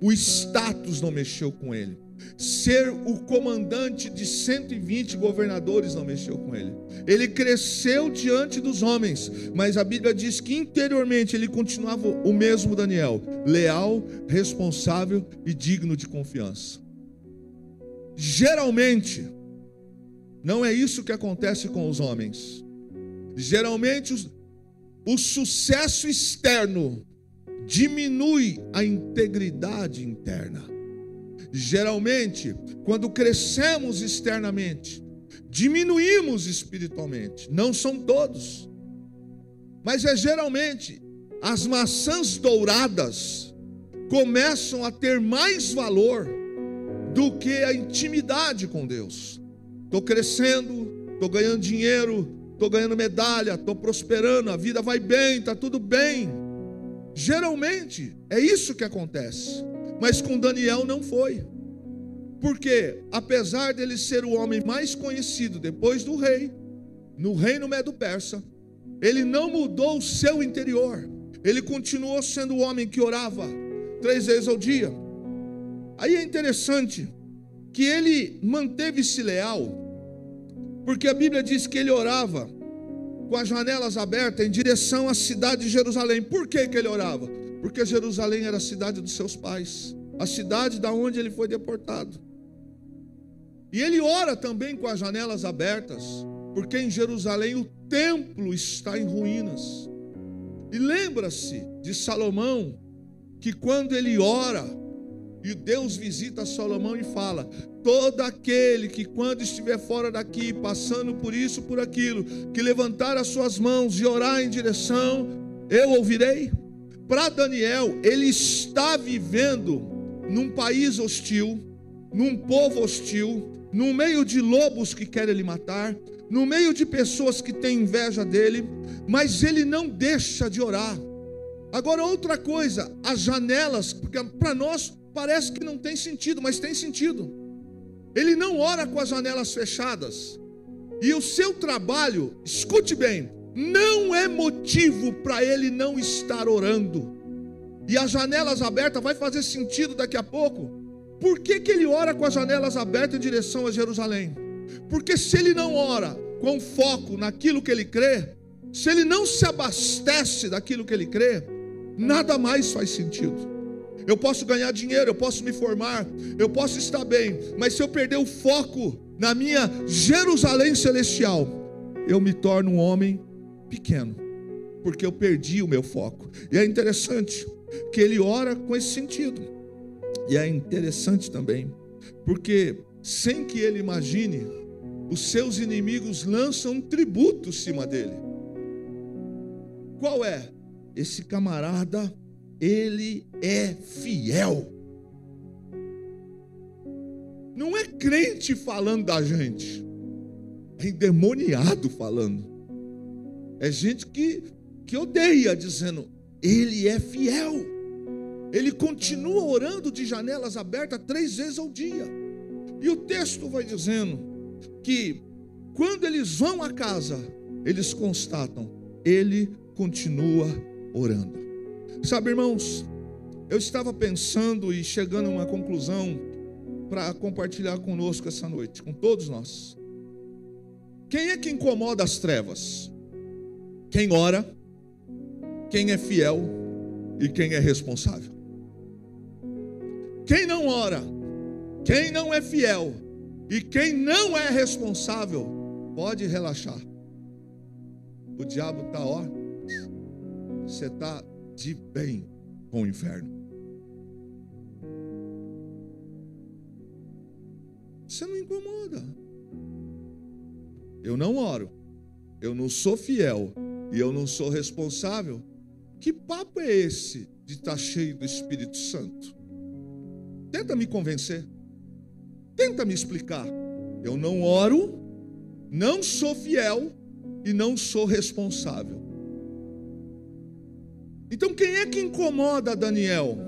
o status não mexeu com ele, ser o comandante de 120 governadores não mexeu com ele. Ele cresceu diante dos homens, mas a Bíblia diz que interiormente ele continuava o mesmo Daniel, leal, responsável e digno de confiança. Geralmente, não é isso que acontece com os homens. Geralmente, o sucesso externo diminui a integridade interna. Geralmente, quando crescemos externamente, diminuímos espiritualmente. Não são todos, mas geralmente as maçãs douradas começam a ter mais valor do que a intimidade com Deus. Estou crescendo, estou ganhando dinheiro, estou ganhando medalha, estou prosperando, a vida vai bem, está tudo bem. Geralmente é isso que acontece, mas com Daniel não foi, porque apesar dele ser o homem mais conhecido depois do rei, no reino medo-persa, ele não mudou o seu interior, ele continuou sendo o homem que orava 3 vezes ao dia. Aí é interessante que ele manteve-se leal, porque a Bíblia diz que ele orava com as janelas abertas em direção à cidade de Jerusalém. Por que ele orava? Porque Jerusalém era a cidade dos seus pais, a cidade da onde ele foi deportado. E ele ora também com as janelas abertas, porque em Jerusalém o templo está em ruínas. E lembra-se de Salomão, que quando ele ora, e Deus visita Salomão e fala: todo aquele que quando estiver fora daqui, passando por isso, por aquilo, que levantar as suas mãos e orar em direção, eu ouvirei. Para Daniel, ele está vivendo num país hostil, num povo hostil, no meio de lobos que querem ele matar, no meio de pessoas que têm inveja dele, mas ele não deixa de orar. Agora, outra coisa, as janelas, porque para nós parece que não tem sentido, mas tem sentido. Ele não ora com as janelas fechadas. E o seu trabalho, escute bem, não é motivo para ele não estar orando. E as janelas abertas vai fazer sentido daqui a pouco. Por que ele ora com as janelas abertas em direção a Jerusalém? Porque se ele não ora com foco naquilo que ele crê, se ele não se abastece daquilo que ele crê, nada mais faz sentido. Eu posso ganhar dinheiro, eu posso me formar, eu posso estar bem, mas se eu perder o foco na minha Jerusalém celestial, eu me torno um homem pequeno, porque eu perdi o meu foco. E é interessante que ele ora com esse sentido. E é interessante também, porque sem que ele imagine, os seus inimigos lançam um tributo em cima dele. Qual é? Esse camarada, ele é fiel. Não é crente falando da gente, é endemoniado falando. É gente que odeia, dizendo: ele é fiel. Ele continua orando de janelas abertas 3 vezes ao dia. E o texto vai dizendo que quando eles vão à casa, eles constatam: ele continua orando. Sabe, irmãos, eu estava pensando e chegando a uma conclusão para compartilhar conosco essa noite, com todos nós. Quem é que incomoda as trevas? Quem ora, quem é fiel e quem é responsável. Quem não ora, quem não é fiel e quem não é responsável, pode relaxar. O diabo está, ó, você está de bem com o inferno. Você não incomoda. Eu não oro, eu não sou fiel e eu não sou responsável. que papo é esse de estar cheio do Espírito Santo? Tenta me convencer. Tenta me explicar. Eu não oro, não sou fiel e não sou responsável. Então quem é que incomoda Daniel?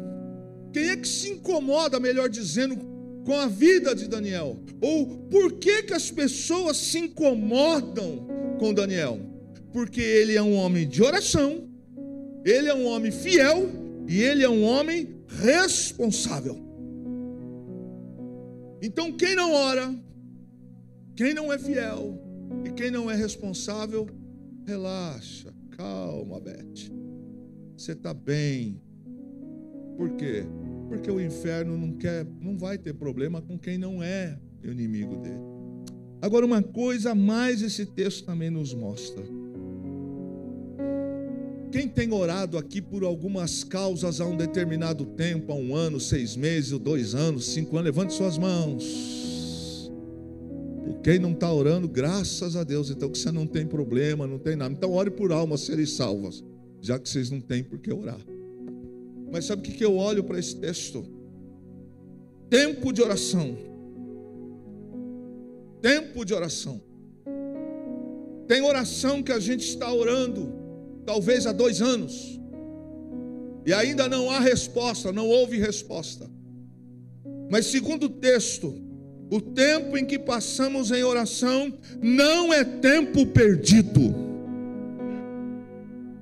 Quem é que se incomoda, melhor dizendo, com a vida de Daniel? Ou por que as pessoas se incomodam com Daniel? Porque ele é um homem de oração, ele é um homem fiel e ele é um homem responsável. Então quem não ora, quem não é fiel e quem não é responsável, relaxa, calma, Beth. Você está bem. Por quê? Porque o inferno não vai ter problema com quem não é inimigo dele. Agora, uma coisa a mais esse texto também nos mostra. Quem tem orado aqui por algumas causas há um determinado tempo, há 1 ano, 6 meses, 2 anos, 5 anos, levante suas mãos. E quem não está orando, graças a Deus, então que você não tem problema, não tem nada. Então ore por almas serem salvas, já que vocês não têm por que orar. Mas sabe o que eu olho para esse texto? Tempo de oração. Tempo de oração. Tem oração que a gente está orando talvez há 2 anos e ainda não há resposta, não houve resposta. Mas segundo o texto, o tempo em que passamos em oração não é tempo perdido.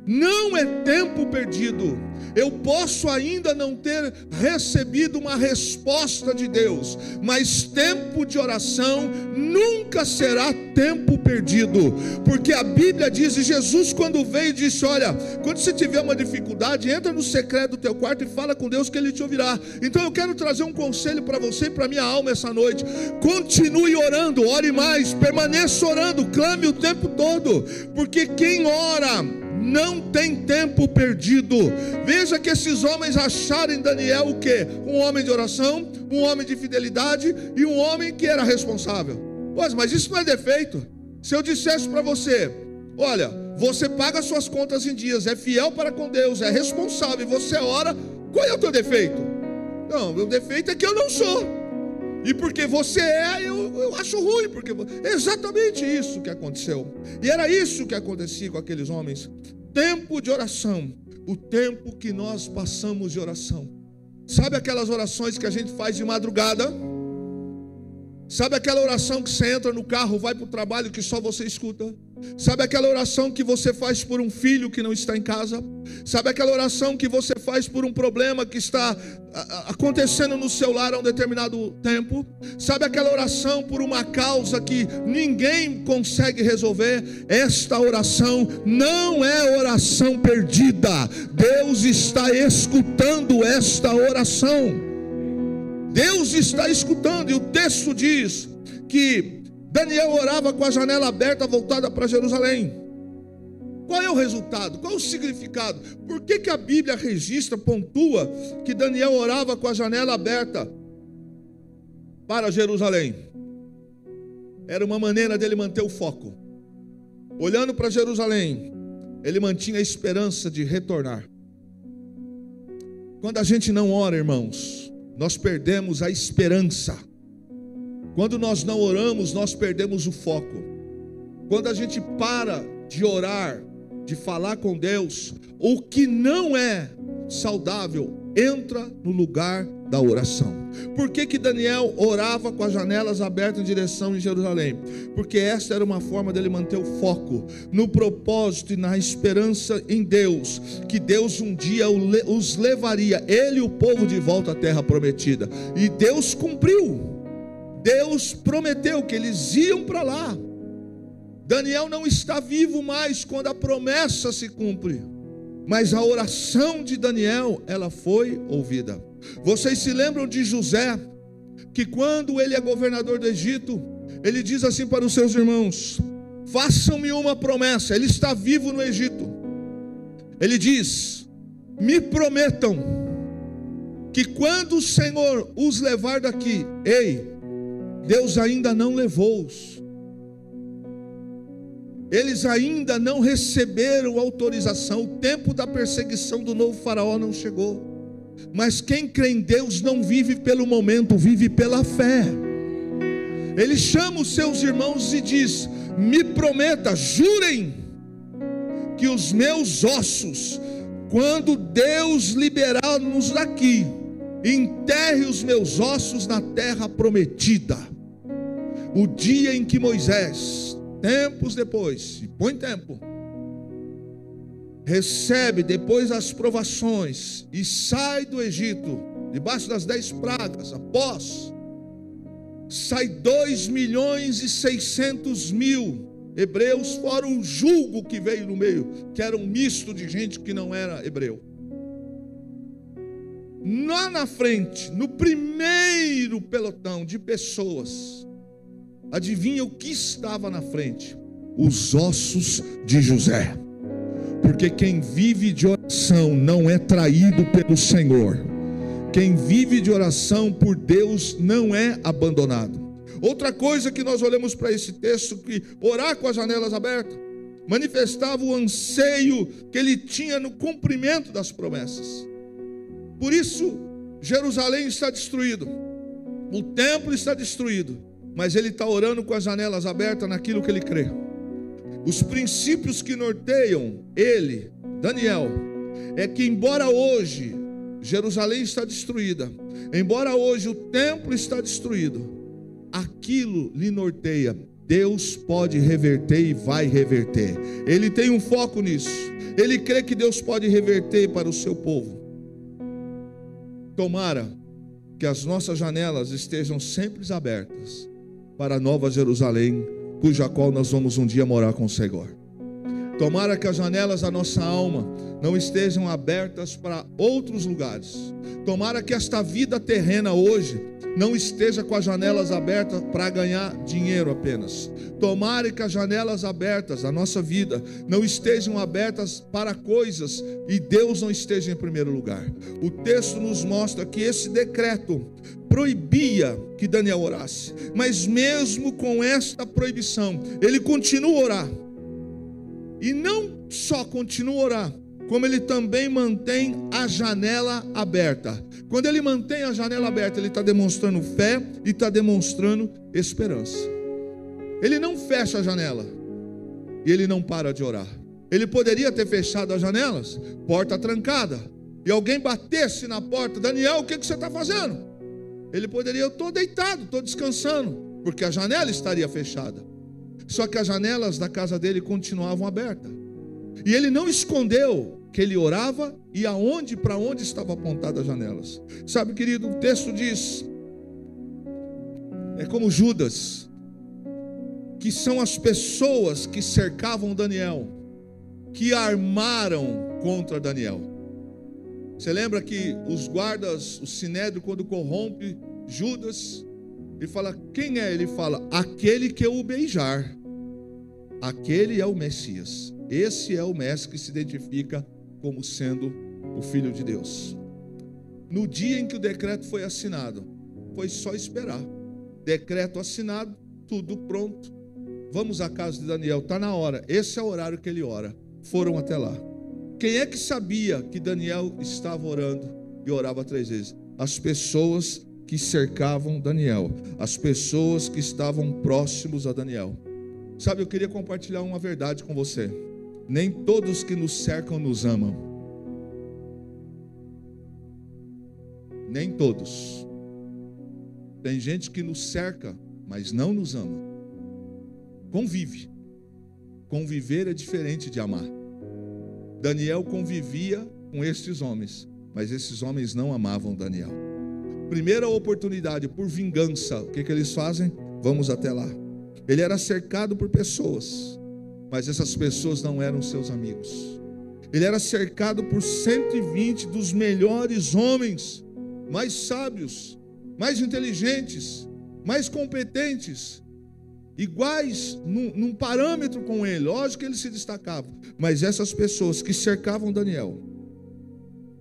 Não é tempo perdido. Eu posso ainda não ter recebido uma resposta de Deus, mas tempo de oração nunca será tempo perdido, porque a Bíblia diz, e Jesus quando veio disse, olha, quando você tiver uma dificuldade, entra no secreto do teu quarto e fala com Deus que Ele te ouvirá. Então eu quero trazer um conselho para você e para minha alma essa noite: continue orando, ore mais, permaneça orando, clame o tempo todo, porque quem ora não tem tempo perdido. Veja que esses homens acharam em Daniel o quê? Um homem de oração, um homem de fidelidade e um homem que era responsável. Mas isso não é defeito. Se eu dissesse para você, olha, você paga suas contas em dias, é fiel para com Deus, é responsável e você ora, qual é o teu defeito? Não, o meu defeito é que eu não sou. E porque você é, eu acho ruim, porque é exatamente isso que aconteceu. E era isso que acontecia com aqueles homens. Tempo de oração, o tempo que nós passamos de oração. Sabe aquelas orações que a gente faz de madrugada? Sabe aquela oração que você entra no carro, vai para o trabalho, que só você escuta? Sabe aquela oração que você faz por um filho que não está em casa? Sabe aquela oração que você faz por um problema que está acontecendo no seu lar há um determinado tempo? Sabe aquela oração por uma causa que ninguém consegue resolver? Esta oração não é oração perdida. Deus está escutando esta oração. Deus está escutando, e o texto diz que Daniel orava com a janela aberta voltada para Jerusalém. Qual é o resultado? Qual é o significado? Por que a Bíblia registra, pontua que Daniel orava com a janela aberta para Jerusalém? Era uma maneira dele manter o foco. Olhando para Jerusalém, ele mantinha a esperança de retornar. Quando a gente não ora, irmãos, nós perdemos a esperança. Quando nós não oramos, nós perdemos o foco. Quando a gente para de orar, de falar com Deus, o que não é saudável entra no lugar da oração. Por que Daniel orava com as janelas abertas em direção em Jerusalém? Porque esta era uma forma dele manter o foco no propósito e na esperança em Deus, que Deus um dia os levaria, ele e o povo, de volta à terra prometida. E Deus cumpriu. Deus prometeu que eles iam para lá. Daniel não está vivo mais quando a promessa se cumpre, mas a oração de Daniel, ela foi ouvida. Vocês se lembram de José, que quando ele é governador do Egito, ele diz assim para os seus irmãos: façam-me uma promessa. Ele está vivo no Egito. Ele diz: me prometam que quando o Senhor os levar daqui, ei, Deus ainda não levou-os. Eles ainda não receberam autorização. O tempo da perseguição do novo faraó não chegou. Mas quem crê em Deus não vive pelo momento, vive pela fé. Ele chama os seus irmãos e diz: me prometa, jurem, que os meus ossos, quando Deus liberar-nos daqui, enterre os meus ossos na terra prometida. O dia em que Moisés, tempos depois, e põe tempo, recebe depois das provações e sai do Egito, debaixo das 10 pragas, após, sai 2.600.000 hebreus, fora o jugo que veio no meio, que era um misto de gente que não era hebreu. Lá na frente, no primeiro pelotão de pessoas, adivinha o que estava na frente? Os ossos de José. Porque quem vive de oração não é traído pelo Senhor. Quem vive de oração por Deus não é abandonado. Outra coisa que nós olhamos para esse texto, que orar com as janelas abertas manifestava o anseio que ele tinha no cumprimento das promessas. Por isso, Jerusalém está destruído, o templo está destruído, mas ele está orando com as janelas abertas naquilo que ele crê. Os princípios que norteiam ele, Daniel, é que embora hoje Jerusalém está destruída, embora hoje o templo está destruído, aquilo lhe norteia. Deus pode reverter e vai reverter. Ele tem um foco nisso. Ele crê que Deus pode reverter para o seu povo. Tomara que as nossas janelas estejam sempre abertas para a Nova Jerusalém, cuja qual nós vamos um dia morar com o Senhor. Tomara que as janelas da nossa alma não estejam abertas para outros lugares. Tomara que esta vida terrena hoje não esteja com as janelas abertas para ganhar dinheiro apenas. Tomara que as janelas abertas da nossa vida não estejam abertas para coisas e Deus não esteja em primeiro lugar. O texto nos mostra que esse decreto proibia que Daniel orasse, mas mesmo com esta proibição, ele continua a orar. E não só continua a orar, como ele também mantém a janela aberta. Quando ele mantém a janela aberta, ele está demonstrando fé e está demonstrando esperança. Ele não fecha a janela e ele não para de orar. Ele poderia ter fechado as janelas, porta trancada, e alguém batesse na porta: Daniel, o que você está fazendo? Ele poderia: eu estou deitado, estou descansando, porque a janela estaria fechada. Só que as janelas da casa dele continuavam abertas. E ele não escondeu que ele orava e para onde estavam apontadas as janelas. Sabe, querido, o texto diz, é como Judas, que são as pessoas que cercavam Daniel, que armaram contra Daniel. Você lembra que os guardas, o sinédrio, quando corrompe Judas, ele fala: quem é? Ele fala: aquele que eu o beijar. Aquele é o Messias. Esse é o Mestre que se identifica como sendo o Filho de Deus. No dia em que o decreto foi assinado, foi só esperar. Decreto assinado, tudo pronto. Vamos à casa de Daniel, está na hora. Esse é o horário que ele ora. Foram até lá. Quem é que sabia que Daniel estava orando e orava 3 vezes? As pessoas que cercavam Daniel, as pessoas que estavam próximos a Daniel. Sabe, eu queria compartilhar uma verdade com você. Nem todos que nos cercam nos amam. Nem todos. Tem gente que nos cerca, mas não nos ama. Convive. Conviver é diferente de amar. Daniel convivia com estes homens, mas esses homens não amavam Daniel. Primeira oportunidade, por vingança, o que eles fazem? Vamos até lá. Ele era cercado por pessoas, mas essas pessoas não eram seus amigos. Ele era cercado por 120 dos melhores homens, mais sábios, mais inteligentes, mais competentes, iguais num parâmetro com ele. Lógico que ele se destacava, mas essas pessoas que cercavam Daniel,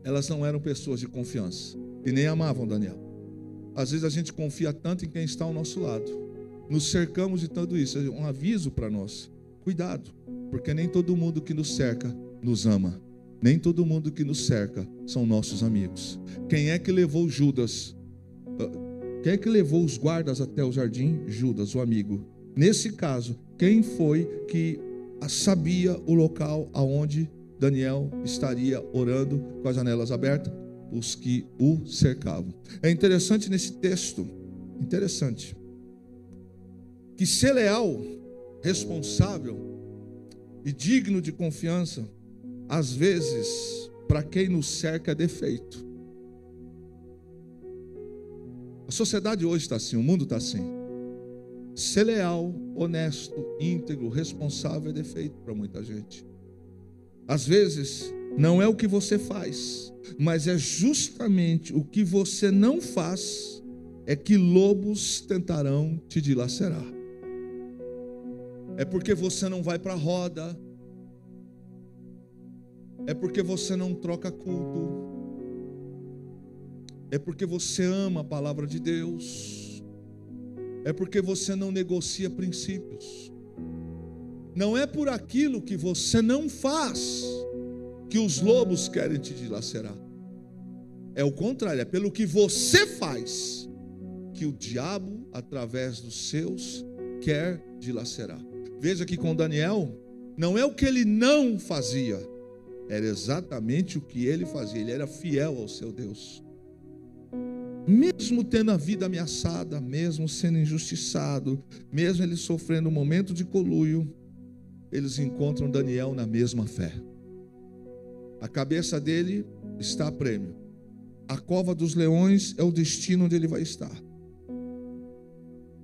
elas não eram pessoas de confiança e nem amavam Daniel. Às vezes a gente confia tanto em quem está ao nosso lado, nos cercamos de tudo isso. É um aviso para nós: cuidado. Porque nem todo mundo que nos cerca nos ama. Nem todo mundo que nos cerca são nossos amigos. Quem é que levou Judas? Quem é que levou os guardas até o jardim? Judas, o amigo. Nesse caso, quem foi que sabia o local aonde Daniel estaria orando com as janelas abertas? Os que o cercavam. É interessante nesse texto, que ser leal, responsável e digno de confiança, às vezes, para quem nos cerca é defeito. A sociedade hoje está assim, o mundo está assim. Ser leal, honesto, íntegro, responsável é defeito para muita gente. Às vezes, não é o que você faz, mas é justamente o que você não faz é que lobos tentarão te dilacerar. É porque você não vai para a roda, é porque você não troca culto, é porque você ama a palavra de Deus, é porque você não negocia princípios. Não é por aquilo que você não faz que os lobos querem te dilacerar. É o contrário, é pelo que você faz que o diabo, através dos seus, quer dilacerar. Veja que com Daniel, não é o que ele não fazia, era exatamente o que ele fazia. Ele era fiel ao seu Deus. Mesmo tendo a vida ameaçada, mesmo sendo injustiçado, mesmo ele sofrendo um momento de conluio, eles encontram Daniel na mesma fé. A cabeça dele está a prêmio. A cova dos leões é o destino onde ele vai estar.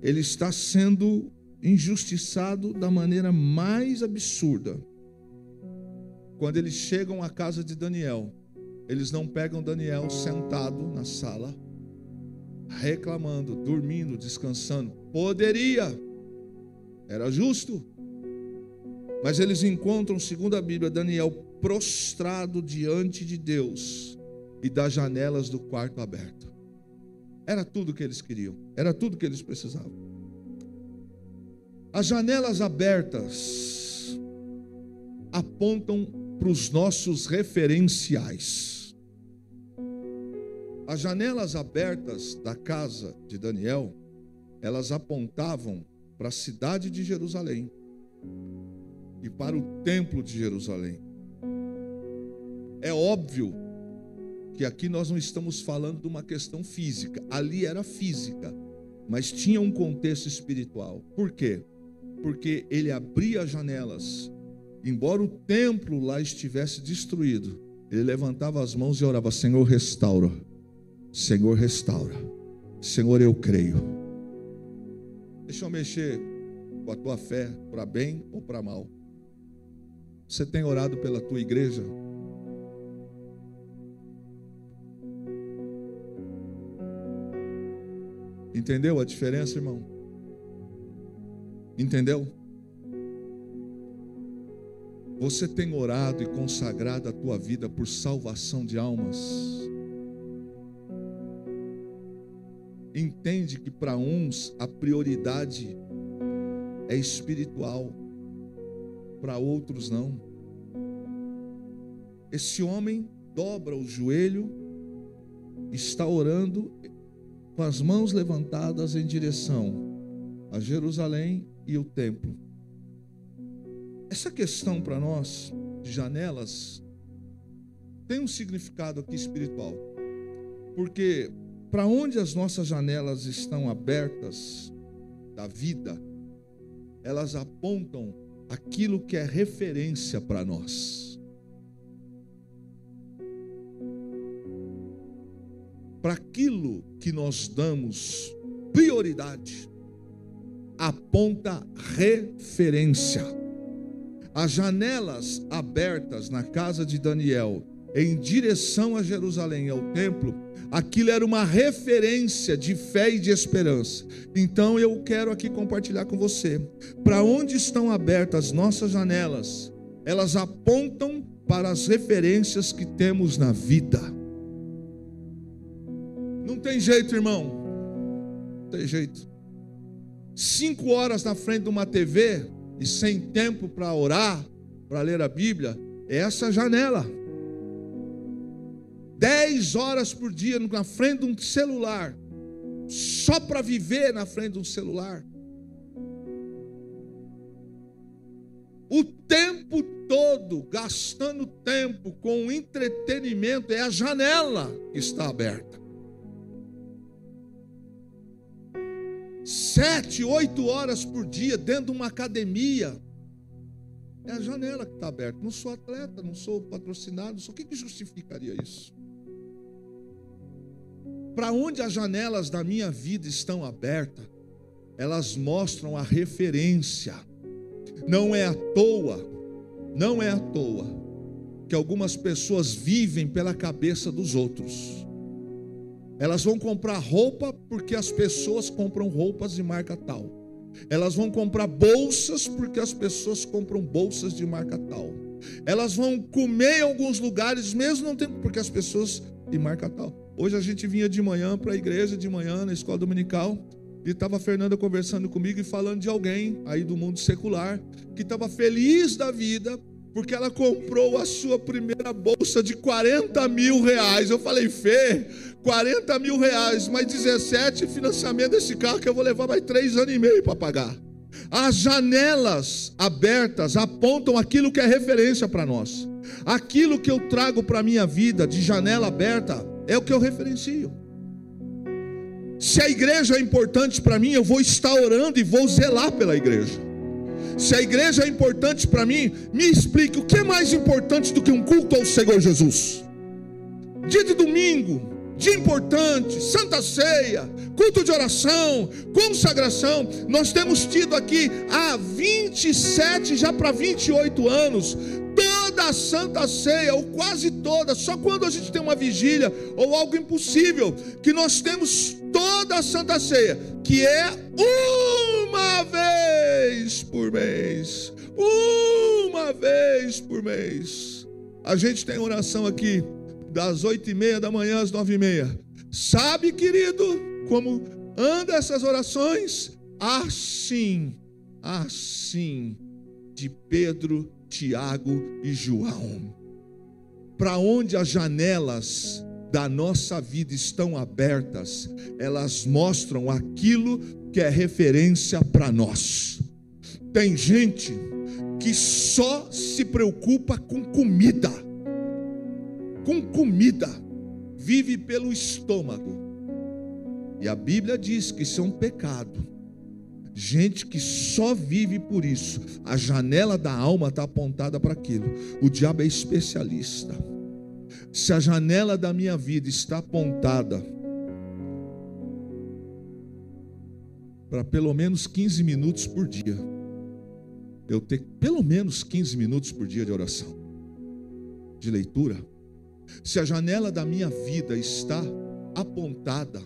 Ele está sendo injustiçado da maneira mais absurda. Quando eles chegam à casa de Daniel, eles não pegam Daniel sentado na sala, reclamando, dormindo, descansando. Poderia, era justo. Mas eles encontram, segundo a Bíblia, Daniel prostrado diante de Deus e das janelas do quarto aberto. Era tudo que eles queriam, era tudo que eles precisavam. As janelas abertas apontam para os nossos referenciais. As janelas abertas da casa de Daniel, elas apontavam para a cidade de Jerusalém e para o templo de Jerusalém. É óbvio que aqui nós não estamos falando de uma questão física. Ali era física, mas tinha um contexto espiritual. Por quê? Porque ele abria as janelas. Embora o templo lá estivesse destruído, ele levantava as mãos e orava: Senhor, restaura. Senhor, restaura. Senhor, eu creio. Deixa eu mexer com a tua fé, para bem ou para mal. Você tem orado pela tua igreja? Entendeu a diferença, irmão? Entendeu? Você tem orado e consagrado a tua vida por salvação de almas? Entende que para uns a prioridade é espiritual, para outros não. Esse homem dobra o joelho, está orando com as mãos levantadas em direção a Jerusalém e o templo. Essa questão para nós de janelas tem um significado aqui espiritual, porque para onde as nossas janelas estão abertas da vida, elas apontam aquilo que é referência para nós. Para aquilo que nós damos prioridade, aponta referência. As janelas abertas na casa de Daniel, em direção a Jerusalém, ao templo, aquilo era uma referência de fé e de esperança. Então eu quero aqui compartilhar com você, para onde estão abertas as nossas janelas, elas apontam para as referências que temos na vida. Não tem jeito, irmão, não tem jeito. 5 horas na frente de uma TV e sem tempo para orar, para ler a Bíblia é essa janela. 10 horas por dia na frente de um celular, só para viver na frente de um celular. O tempo todo gastando tempo com entretenimento, é a janela que está aberta. 7, 8 horas por dia dentro de uma academia, é a janela que está aberta. Não sou atleta, não sou patrocinado, o que justificaria isso? Para onde as janelas da minha vida estão abertas, elas mostram a referência. Não é à toa que algumas pessoas vivem pela cabeça dos outros. Elas vão comprar roupa porque as pessoas compram roupas de marca tal. Elas vão comprar bolsas porque as pessoas compram bolsas de marca tal. Elas vão comer em alguns lugares mesmo não tendo, porque as pessoas de marca tal. Hoje a gente vinha de manhã para a igreja, de manhã na escola dominical, e estava a Fernanda conversando comigo e falando de alguém aí do mundo secular que estava feliz da vida porque ela comprou a sua primeira bolsa de 40 mil reais. Eu falei, Fê, 40 mil reais, mais 17 financiamento desse carro que eu vou levar mais 3 anos e meio para pagar. As janelas abertas apontam aquilo que é referência para nós. Aquilo que eu trago para a minha vida de janela aberta é o que eu referencio. Se a igreja é importante para mim, eu vou estar orando e vou zelar pela igreja. Se a igreja é importante para mim, me explique, o que é mais importante do que um culto ao Senhor Jesus? Dia de domingo, dia importante, Santa Ceia, culto de oração, consagração. Nós temos tido aqui há 27, já para 28 anos, toda a Santa Ceia, ou quase toda, só quando a gente tem uma vigília ou algo impossível, que nós temos toda a Santa Ceia, que é uma vez por mês. Uma vez por mês. A gente tem oração aqui das 8h30 da manhã às 9h30. Sabe, querido, como anda essas orações? Assim, de Pedro, Tiago e João. Para onde as janelas da nossa vida estão abertas, elas mostram aquilo que é referência para nós. Tem gente que só se preocupa com comida. Vive pelo estômago. E a Bíblia diz que isso é um pecado. Gente que só vive por isso. A janela da alma está apontada para aquilo. O diabo é especialista. Se a janela da minha vida está apontada para pelo menos 15 minutos por dia, eu ter pelo menos 15 minutos por dia de oração, de leitura. Se a janela da minha vida está apontada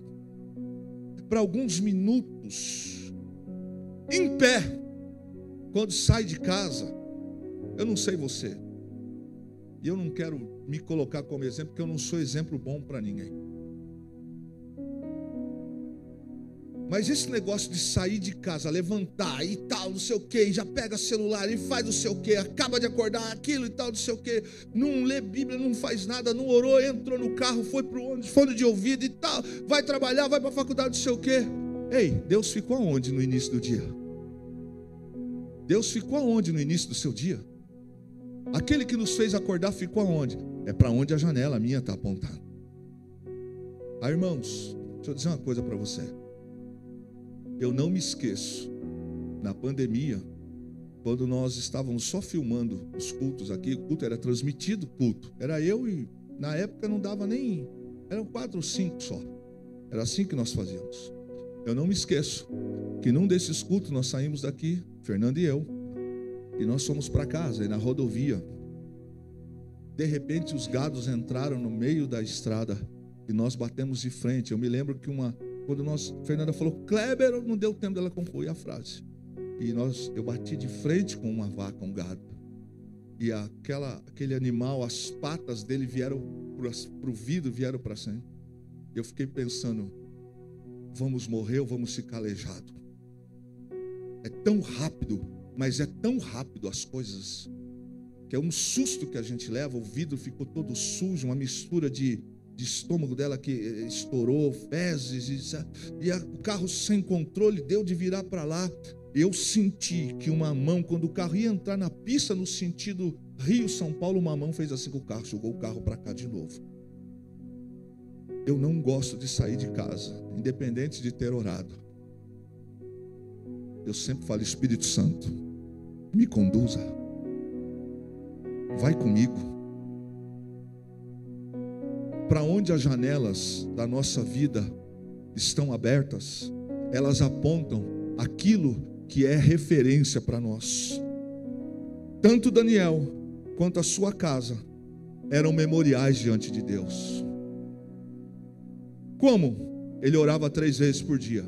para alguns minutos em pé, quando sai de casa, eu não sei você, e eu não quero me colocar como exemplo, porque eu não sou exemplo bom para ninguém. Mas esse negócio de sair de casa, levantar e tal, não sei o que, e já pega celular e faz não sei o que, acaba de acordar aquilo e tal, não sei o que, não lê Bíblia, não faz nada, não orou, entrou no carro, foi para o fone de ouvido e tal, vai trabalhar, vai para a faculdade, não sei o que. Ei, Deus ficou aonde no início do dia? Deus ficou aonde no início do seu dia? Aquele que nos fez acordar ficou aonde? É para onde a janela minha está apontada. Ah, irmãos, deixa eu dizer uma coisa para você. Eu não me esqueço, na pandemia, quando nós estávamos só filmando os cultos aqui, o culto era transmitido, era eu e na época não dava nem, eram 4 ou 5 só, era assim que nós fazíamos. Eu não me esqueço que num desses cultos nós saímos daqui, Fernando e eu, e nós fomos para casa, e na rodovia, de repente os gados entraram no meio da estrada e nós batemos de frente. Eu me lembro que quando Fernanda falou Kleber, não deu tempo dela concluir a frase. E eu bati de frente com uma vaca, um gado. E aquele animal, as patas dele vieram para o vidro, vieram para cima. Eu fiquei pensando, vamos morrer ou vamos ficar aleijado? É tão rápido, mas é tão rápido as coisas. que é um susto que a gente leva, o vidro ficou todo sujo, uma mistura de estômago dela que estourou, fezes, e o carro sem controle, deu de virar para lá. Eu senti que uma mão, quando o carro ia entrar na pista no sentido Rio-São Paulo, uma mão fez assim com o carro, jogou o carro para cá de novo. Eu não gosto de sair de casa, independente de ter orado. Eu sempre falo: Espírito Santo, me conduza, vai comigo. Para onde as janelas da nossa vida estão abertas, elas apontam aquilo que é referência para nós. Tanto Daniel quanto a sua casa eram memoriais diante de Deus. Como? Ele orava 3 vezes por dia,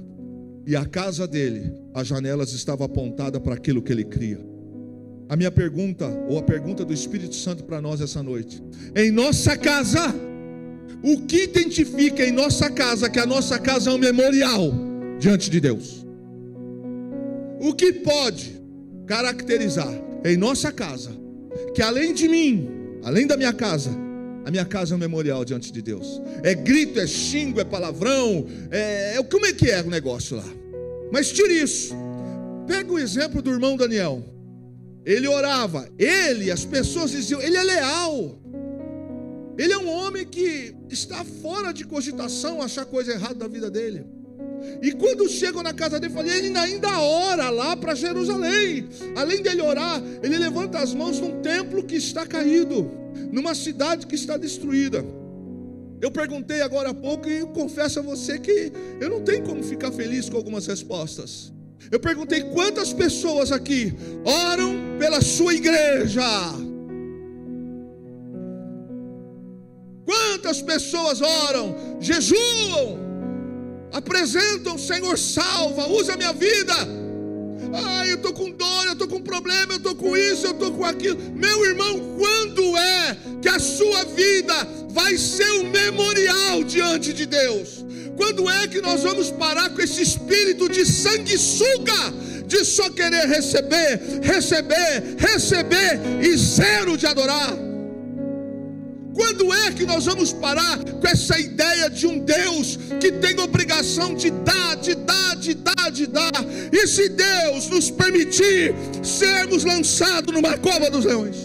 e a casa dele, as janelas estavam apontadas para aquilo que ele cria. A minha pergunta, ou a pergunta do Espírito Santo para nós essa noite: em nossa casa, o que identifica em nossa casa que a nossa casa é um memorial diante de Deus? O que pode caracterizar em nossa casa que além de mim, além da minha casa, a minha casa é um memorial diante de Deus? É grito, é xingo, é palavrão, como é que é o negócio lá? Mas tire isso. Pega o exemplo do irmão Daniel. Ele orava, as pessoas diziam: ele é leal. Ele é um homem que está fora de cogitação achar coisa errada da vida dele. E quando chegam na casa dele, ele ainda ora lá para Jerusalém. Além dele orar, ele levanta as mãos num templo que está caído, numa cidade que está destruída. Eu perguntei agora há pouco e confesso a você que eu não tenho como ficar feliz com algumas respostas. Eu perguntei: quantas pessoas aqui oram pela sua igreja? Quantas pessoas oram, jejuam, apresentam: Senhor, salva, usa a minha vida. Eu estou com dor, eu estou com problema, eu estou com isso, eu estou com aquilo. Meu irmão, quando é que a sua vida vai ser um memorial diante de Deus? Quando é que nós vamos parar com esse espírito de sanguessuga, de só querer receber, receber, receber e zero de adorar? Quando é que nós vamos parar com essa ideia de um Deus que tem obrigação de dar, de dar, de dar, de dar? E se Deus nos permitir sermos lançados numa cova dos leões?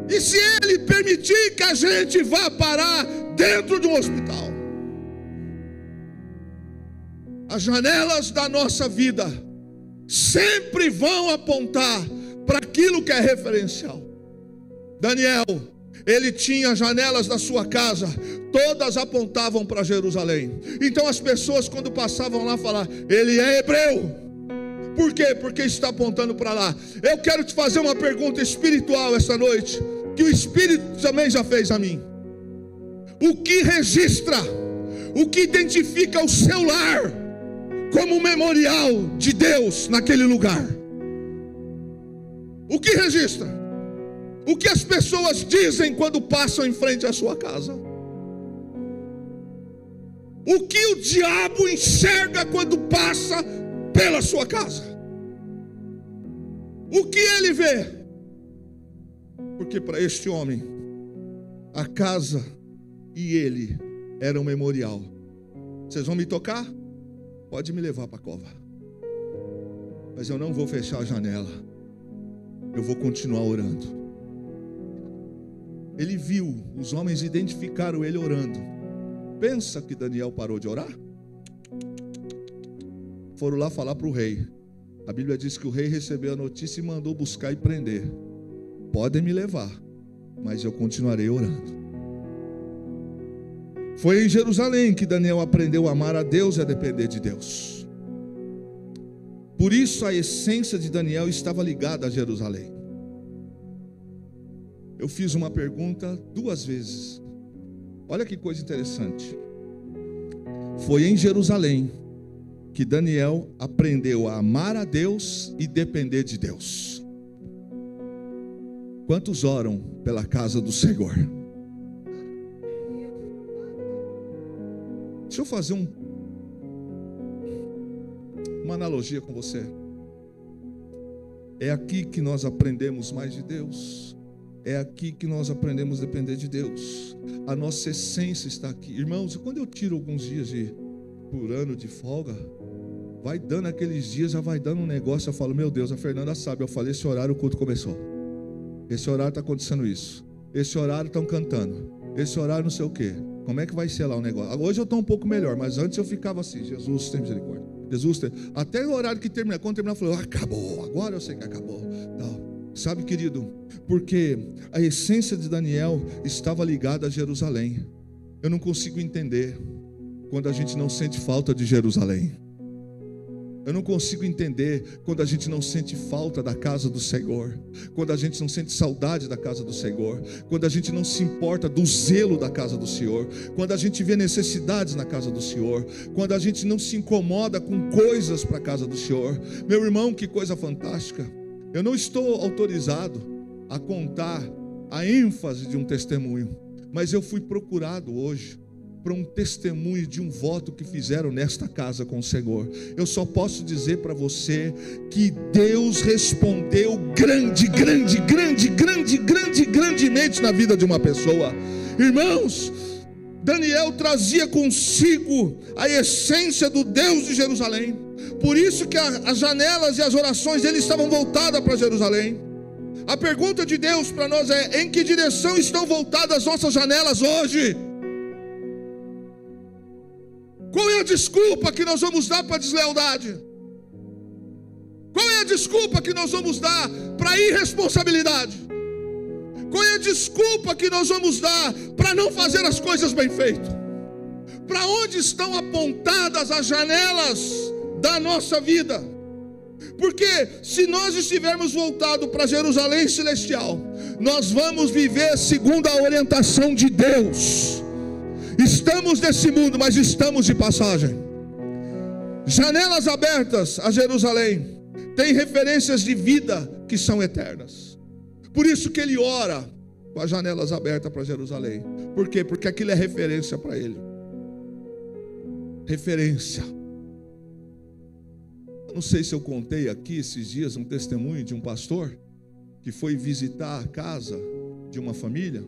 E se Ele permitir que a gente vá parar dentro de um hospital? As janelas da nossa vida sempre vão apontar para aquilo que é referencial. Daniel, ele tinha janelas da sua casa, todas apontavam para Jerusalém. Então as pessoas, quando passavam lá, falavam: ele é hebreu. Por quê? Porque está apontando para lá. Eu quero te fazer uma pergunta espiritual essa noite, que o Espírito também já fez a mim. O que registra, o que identifica o seu lar como memorial de Deus naquele lugar? O que registra? O que as pessoas dizem quando passam em frente à sua casa? O que o diabo enxerga quando passa pela sua casa? O que ele vê? Porque para este homem, a casa e ele eram um memorial. Vocês vão me tocar? Pode me levar para a cova, mas eu não vou fechar a janela. Eu vou continuar orando. Ele viu, os homens identificaram ele orando. Pensa que Daniel parou de orar? Foram lá falar para o rei. A Bíblia diz que o rei recebeu a notícia e mandou buscar e prender. Podem me levar, mas eu continuarei orando. Foi em Jerusalém que Daniel aprendeu a amar a Deus e a depender de Deus. Por isso a essência de Daniel estava ligada a Jerusalém. Eu fiz uma pergunta 2 vezes. Olha que coisa interessante. Foi em Jerusalém que Daniel aprendeu a amar a Deus e depender de Deus. Quantos oram pela casa do Senhor? Deixa eu fazer uma analogia com você. É aqui que nós aprendemos mais de Deus. É aqui que nós aprendemos a depender de Deus. A nossa essência está aqui. Irmãos, quando eu tiro alguns dias por ano de folga, vai dando aqueles dias, já vai dando um negócio. Eu falo, meu Deus, a Fernanda sabe. Eu falei, esse horário o culto começou. Esse horário está acontecendo isso. Esse horário estão cantando. Esse horário não sei o quê. Como é que vai ser lá o negócio? Hoje eu estou um pouco melhor, mas antes eu ficava assim, Jesus tem misericórdia. Jesus tem. Até o horário que terminar, quando terminar, eu falei, acabou, agora eu sei que acabou. Não. Sabe, querido, porque a essência de Daniel estava ligada a Jerusalém. Eu não consigo entender quando a gente não sente falta de Jerusalém. Eu não consigo entender quando a gente não sente falta da casa do Senhor, quando a gente não sente saudade da casa do Senhor, quando a gente não se importa do zelo da casa do Senhor, quando a gente vê necessidades na casa do Senhor, quando a gente não se incomoda com coisas para a casa do Senhor. Meu irmão, que coisa fantástica. Eu não estou autorizado a contar a ênfase de um testemunho, mas eu fui procurado hoje para um testemunho de um voto que fizeram nesta casa com o Senhor. Eu só posso dizer para você que Deus respondeu grandemente na vida de uma pessoa. Irmãos, Daniel trazia consigo a essência do Deus de Jerusalém. Por isso que as janelas e as orações dele estavam voltadas para Jerusalém. A pergunta de Deus para nós é: em que direção estão voltadas as nossas janelas hoje? Qual é a desculpa que nós vamos dar para a deslealdade? Qual é a desculpa que nós vamos dar para a irresponsabilidade? Qual é a desculpa que nós vamos dar para não fazer as coisas bem feitas? Para onde estão apontadas as janelas da nossa vida? Porque se nós estivermos voltados para Jerusalém celestial, nós vamos viver segundo a orientação de Deus. Estamos nesse mundo, mas estamos de passagem. Janelas abertas a Jerusalém tem referências de vida que são eternas. Por isso que ele ora com as janelas abertas para Jerusalém. Por quê? Porque aquilo é referência para ele. Referência. Eu não sei se eu contei aqui esses dias um testemunho de um pastor que foi visitar a casa de uma família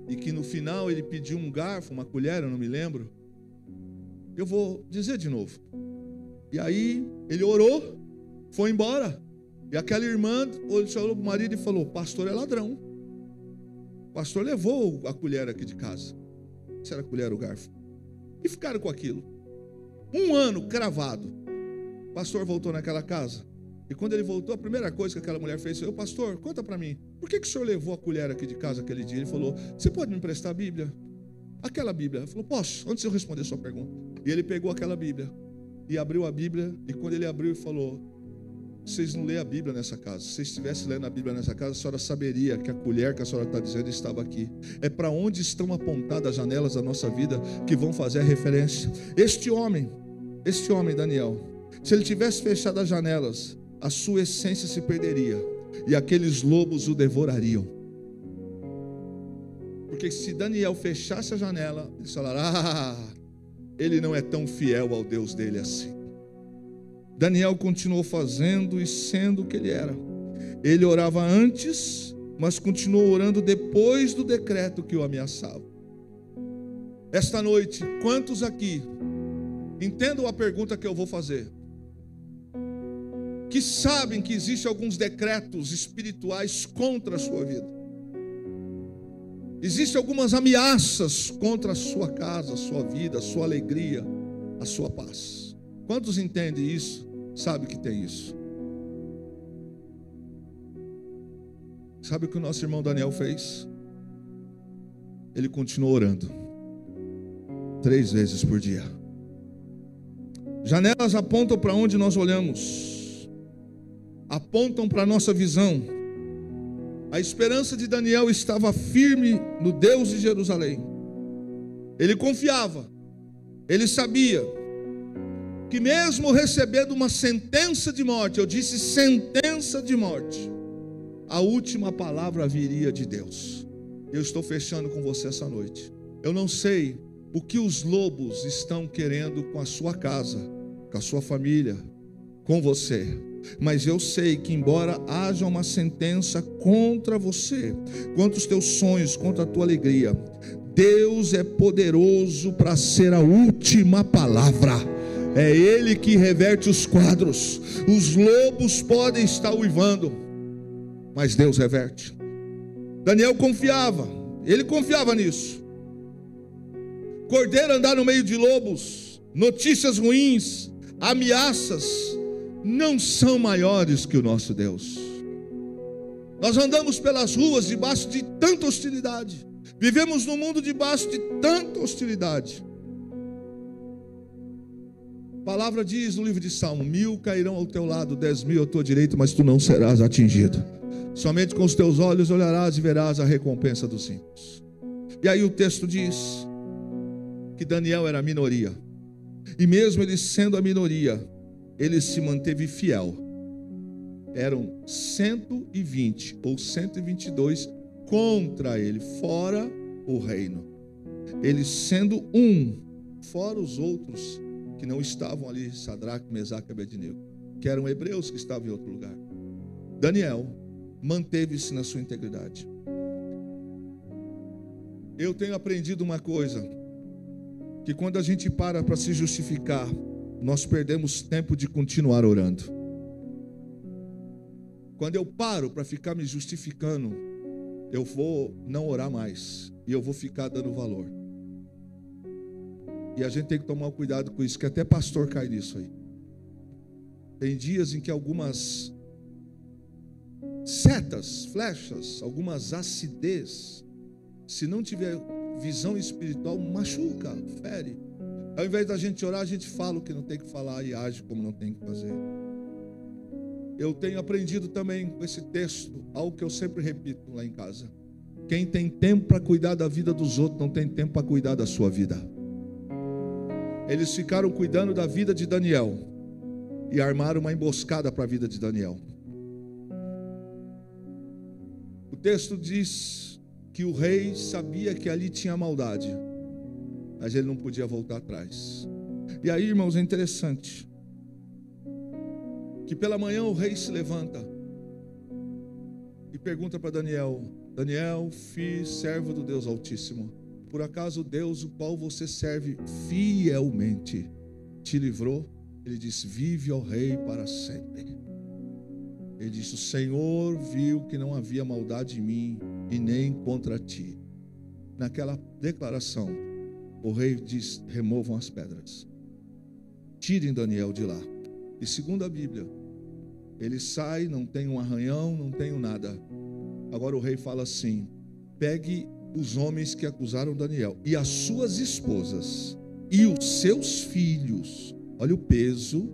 e que no final ele pediu um garfo, uma colher, eu não me lembro. Eu vou dizer de novo. E aí ele orou, foi embora. E aquela irmã olhou para o marido e falou: pastor é ladrão. O pastor levou a colher aqui de casa. Se era a colher ou o garfo. E ficaram com aquilo. 1 ano cravado. O pastor voltou naquela casa. E quando ele voltou, a primeira coisa que aquela mulher fez foi: pastor, conta para mim, por que o senhor levou a colher aqui de casa aquele dia? Ele falou: você pode me emprestar a Bíblia? Aquela Bíblia. Ele falou: posso, antes de eu responder a sua pergunta. E ele pegou aquela Bíblia e abriu a Bíblia. E quando ele abriu, ele falou: vocês não lêem a Bíblia nessa casa. Se vocês estivessem lendo a Bíblia nessa casa, a senhora saberia que a colher que a senhora está dizendo estava aqui. É para onde estão apontadas as janelas da nossa vida que vão fazer a referência. Este homem Daniel, se ele tivesse fechado as janelas, a sua essência se perderia e aqueles lobos o devorariam. Porque se Daniel fechasse a janela, eles falaram: ele não é tão fiel ao Deus dele assim. Daniel continuou fazendo e sendo o que ele era. Ele orava antes, mas continuou orando depois do decreto que o ameaçava. Esta noite, quantos aqui entendam a pergunta que eu vou fazer? Que sabem que existem alguns decretos espirituais contra a sua vida. Existem algumas ameaças contra a sua casa, a sua vida, a sua alegria, a sua paz. Quantos entendem isso? Sabe que tem isso? Sabe o que o nosso irmão Daniel fez? Ele continuou orando 3 vezes por dia. Janelas apontam para onde nós olhamos, apontam para a nossa visão. A esperança de Daniel estava firme no Deus de Jerusalém. Ele confiava, ele sabia que mesmo recebendo uma sentença de morte, eu disse sentença de morte, a última palavra viria de Deus. Eu estou fechando com você essa noite. Eu não sei o que os lobos estão querendo com a sua casa, com a sua família, com você. mas eu sei que embora haja uma sentença contra você, contra os teus sonhos, contra a tua alegria, Deus é poderoso para ser a última palavra. É Ele que reverte os quadros. Os lobos podem estar uivando, mas Deus reverte. Daniel confiava, ele confiava nisso. Cordeiro andar no meio de lobos, notícias ruins, ameaças, não são maiores que o nosso Deus. Nós andamos pelas ruas debaixo de tanta hostilidade, vivemos num mundo debaixo de tanta hostilidade. A palavra diz no livro de Salmo: 1000 cairão ao teu lado, 10.000 à tua direita, mas tu não serás atingido. Somente com os teus olhos olharás e verás a recompensa dos ímpios. E aí o texto diz que Daniel era a minoria, e mesmo ele sendo a minoria, ele se manteve fiel. Eram 120 ou 122 contra ele, fora o reino. Ele sendo um, fora os outros que não estavam ali, Sadraque, Mesaque e Abednego, que eram hebreus que estavam em outro lugar. Daniel manteve-se na sua integridade. Eu tenho aprendido uma coisa, que quando a gente para se justificar, nós perdemos tempo de continuar orando. Quando eu paro para ficar me justificando, eu vou não orar mais, e eu vou ficar dando valor. E a gente tem que tomar cuidado com isso, que até pastor cai nisso aí. Tem dias em que algumas setas, flechas, algumas acidez, se não tiver visão espiritual, machuca, fere. Ao invés da gente orar, a gente fala o que não tem que falar e age como não tem que fazer. Eu tenho aprendido também com esse texto algo que eu sempre repito lá em casa: quem tem tempo para cuidar da vida dos outros não tem tempo para cuidar da sua vida. Eles ficaram cuidando da vida de Daniel e armaram uma emboscada para a vida de Daniel. O texto diz que o rei sabia que ali tinha maldade, mas ele não podia voltar atrás. E aí, irmãos, é interessante que pela manhã o rei se levanta e pergunta para Daniel: Daniel, filho, servo do Deus Altíssimo, por acaso Deus, o qual você serve fielmente, te livrou? Ele disse: vive, ó rei, para sempre. Ele disse: o Senhor viu que não havia maldade em mim e nem contra ti. Naquela declaração, o rei diz: removam as pedras, tirem Daniel de lá. E segundo a Bíblia, ele sai, não tem um arranhão, não tem nada. Agora o rei fala assim: pegue os homens que acusaram Daniel e as suas esposas e os seus filhos. Olha o peso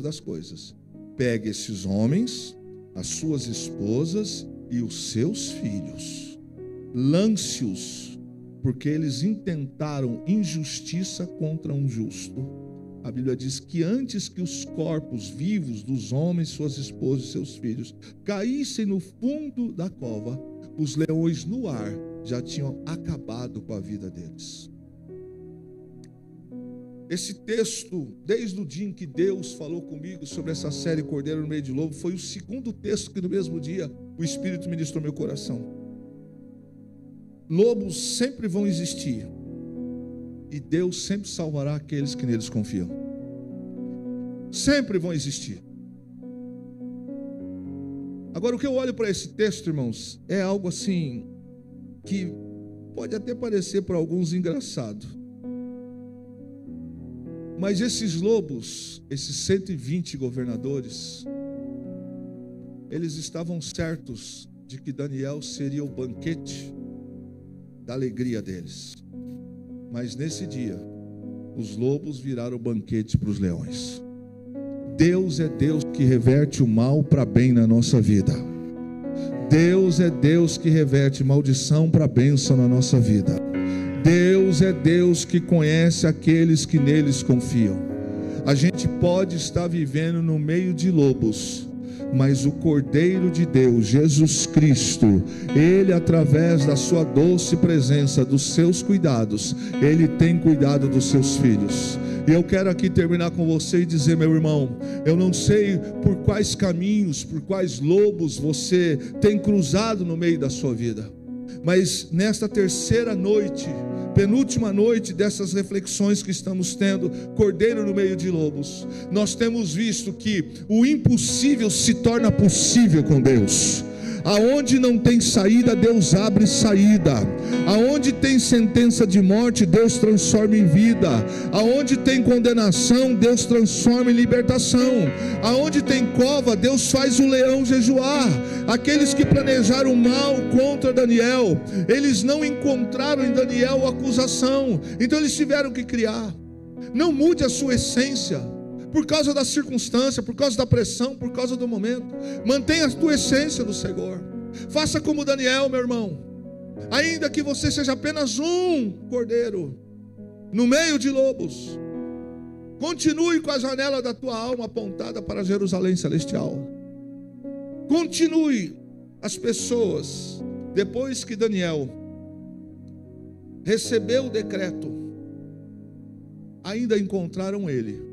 das coisas. Pegue esses homens, as suas esposas e os seus filhos, lance-os, porque eles intentaram injustiça contra um justo. A Bíblia diz que antes que os corpos vivos dos homens, suas esposas e seus filhos caíssem no fundo da cova, os leões no ar já tinham acabado com a vida deles. Esse texto, desde o dia em que Deus falou comigo sobre essa série Cordeiro no Meio de Lobo, foi o segundo texto que no mesmo dia o Espírito ministrou meu coração. Lobos sempre vão existir, e Deus sempre salvará aqueles que neles confiam. Sempre vão existir. Agora, o que eu olho para esse texto, irmãos, é algo assim que pode até parecer para alguns engraçado. Mas esses lobos, esses 120 governadores, eles estavam certos de que Daniel seria o banquete da alegria deles. Mas nesse dia, os lobos viraram o banquete para os leões. Deus é Deus que reverte o mal para bem na nossa vida. Deus é Deus que reverte maldição para bênção na nossa vida. Deus é Deus que conhece aqueles que neles confiam. A gente pode estar vivendo no meio de lobos, mas o Cordeiro de Deus, Jesus Cristo, Ele, através da sua doce presença, dos seus cuidados, Ele tem cuidado dos seus filhos. E eu quero aqui terminar com você e dizer, meu irmão, eu não sei por quais caminhos, por quais lobos você tem cruzado no meio da sua vida, mas nesta terceira noite, penúltima noite dessas reflexões que estamos tendo, Cordeiro no meio de lobos, nós temos visto que o impossível se torna possível com Deus. Aonde não tem saída, Deus abre saída. Aonde tem sentença de morte, Deus transforma em vida. Aonde tem condenação, Deus transforma em libertação. Aonde tem cova, Deus faz o leão jejuar. Aqueles que planejaram mal contra Daniel, eles não encontraram em Daniel acusação, então eles tiveram que criar. Não mude a sua essência por causa da circunstância, por causa da pressão, por causa do momento. Mantenha a tua essência no Senhor. Faça como Daniel, meu irmão. Ainda que você seja apenas um cordeiro no meio de lobos, continue com a janela da tua alma apontada para Jerusalém celestial. Continue. As pessoas, depois que Daniel recebeu o decreto, ainda encontraram ele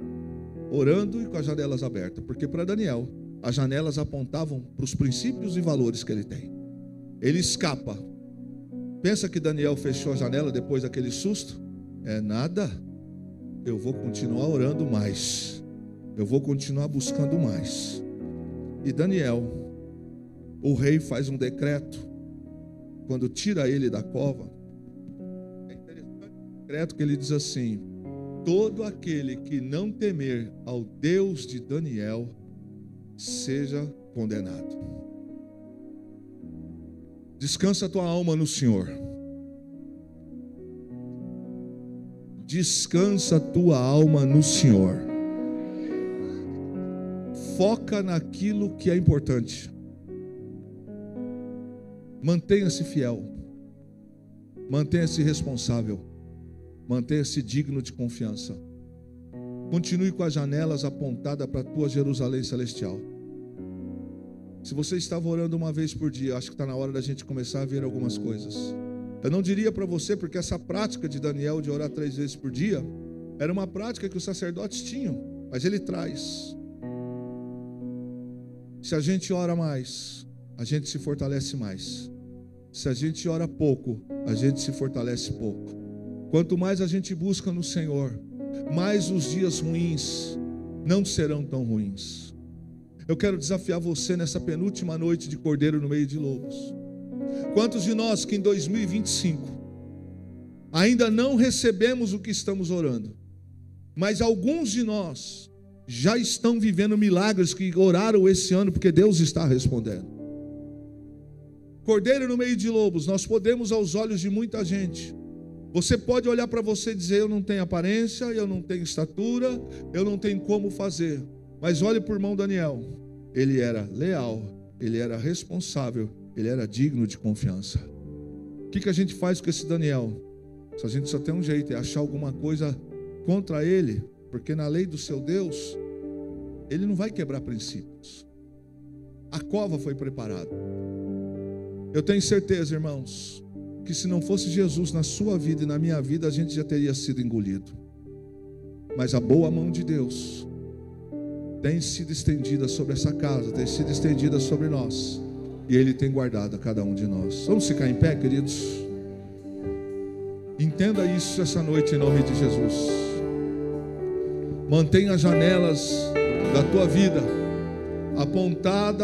orando e com as janelas abertas, porque para Daniel as janelas apontavam para os princípios e valores que ele tem. Ele escapa. Pensa que Daniel fechou a janela depois daquele susto? É nada. Eu vou continuar orando mais, eu vou continuar buscando mais. E Daniel, o rei faz um decreto quando tira ele da cova. É interessante o decreto que ele diz assim: todo aquele que não temer ao Deus de Daniel seja condenado. Descansa a tua alma no Senhor. Descansa a tua alma no Senhor. Foca naquilo que é importante. Mantenha-se fiel. Mantenha-se responsável. Mantenha-se digno de confiança. Continue com as janelas apontadas para a tua Jerusalém celestial. Se você estava orando uma vez por dia, acho que está na hora da gente começar a ver algumas coisas. Eu não diria para você, porque essa prática de Daniel de orar 3 vezes por dia era uma prática que os sacerdotes tinham, mas ele traz. Se a gente ora mais, a gente se fortalece mais. Se a gente ora pouco, a gente se fortalece pouco. Quanto mais a gente busca no Senhor, mais os dias ruins não serão tão ruins. Eu quero desafiar você nessa penúltima noite de Cordeiro no meio de lobos. Quantos de nós que em 2025 ainda não recebemos o que estamos orando, mas alguns de nós já estão vivendo milagres que oraram esse ano porque Deus está respondendo? Cordeiro no meio de lobos, nós podemos aos olhos de muita gente. Você pode olhar para você e dizer: eu não tenho aparência, eu não tenho estatura, eu não tenho como fazer. Mas olhe para o irmão Daniel. Ele era leal, ele era responsável, ele era digno de confiança. O que a gente faz com esse Daniel? A gente só tem um jeito, é achar alguma coisa contra ele, porque na lei do seu Deus, ele não vai quebrar princípios. A cova foi preparada. Eu tenho certeza, irmãos, que se não fosse Jesus na sua vida e na minha vida, a gente já teria sido engolido. Mas a boa mão de Deus tem sido estendida sobre essa casa, tem sido estendida sobre nós, e Ele tem guardado a cada um de nós. Vamos ficar em pé, queridos? Entenda isso essa noite em nome de Jesus. Mantenha as janelas da tua vida apontada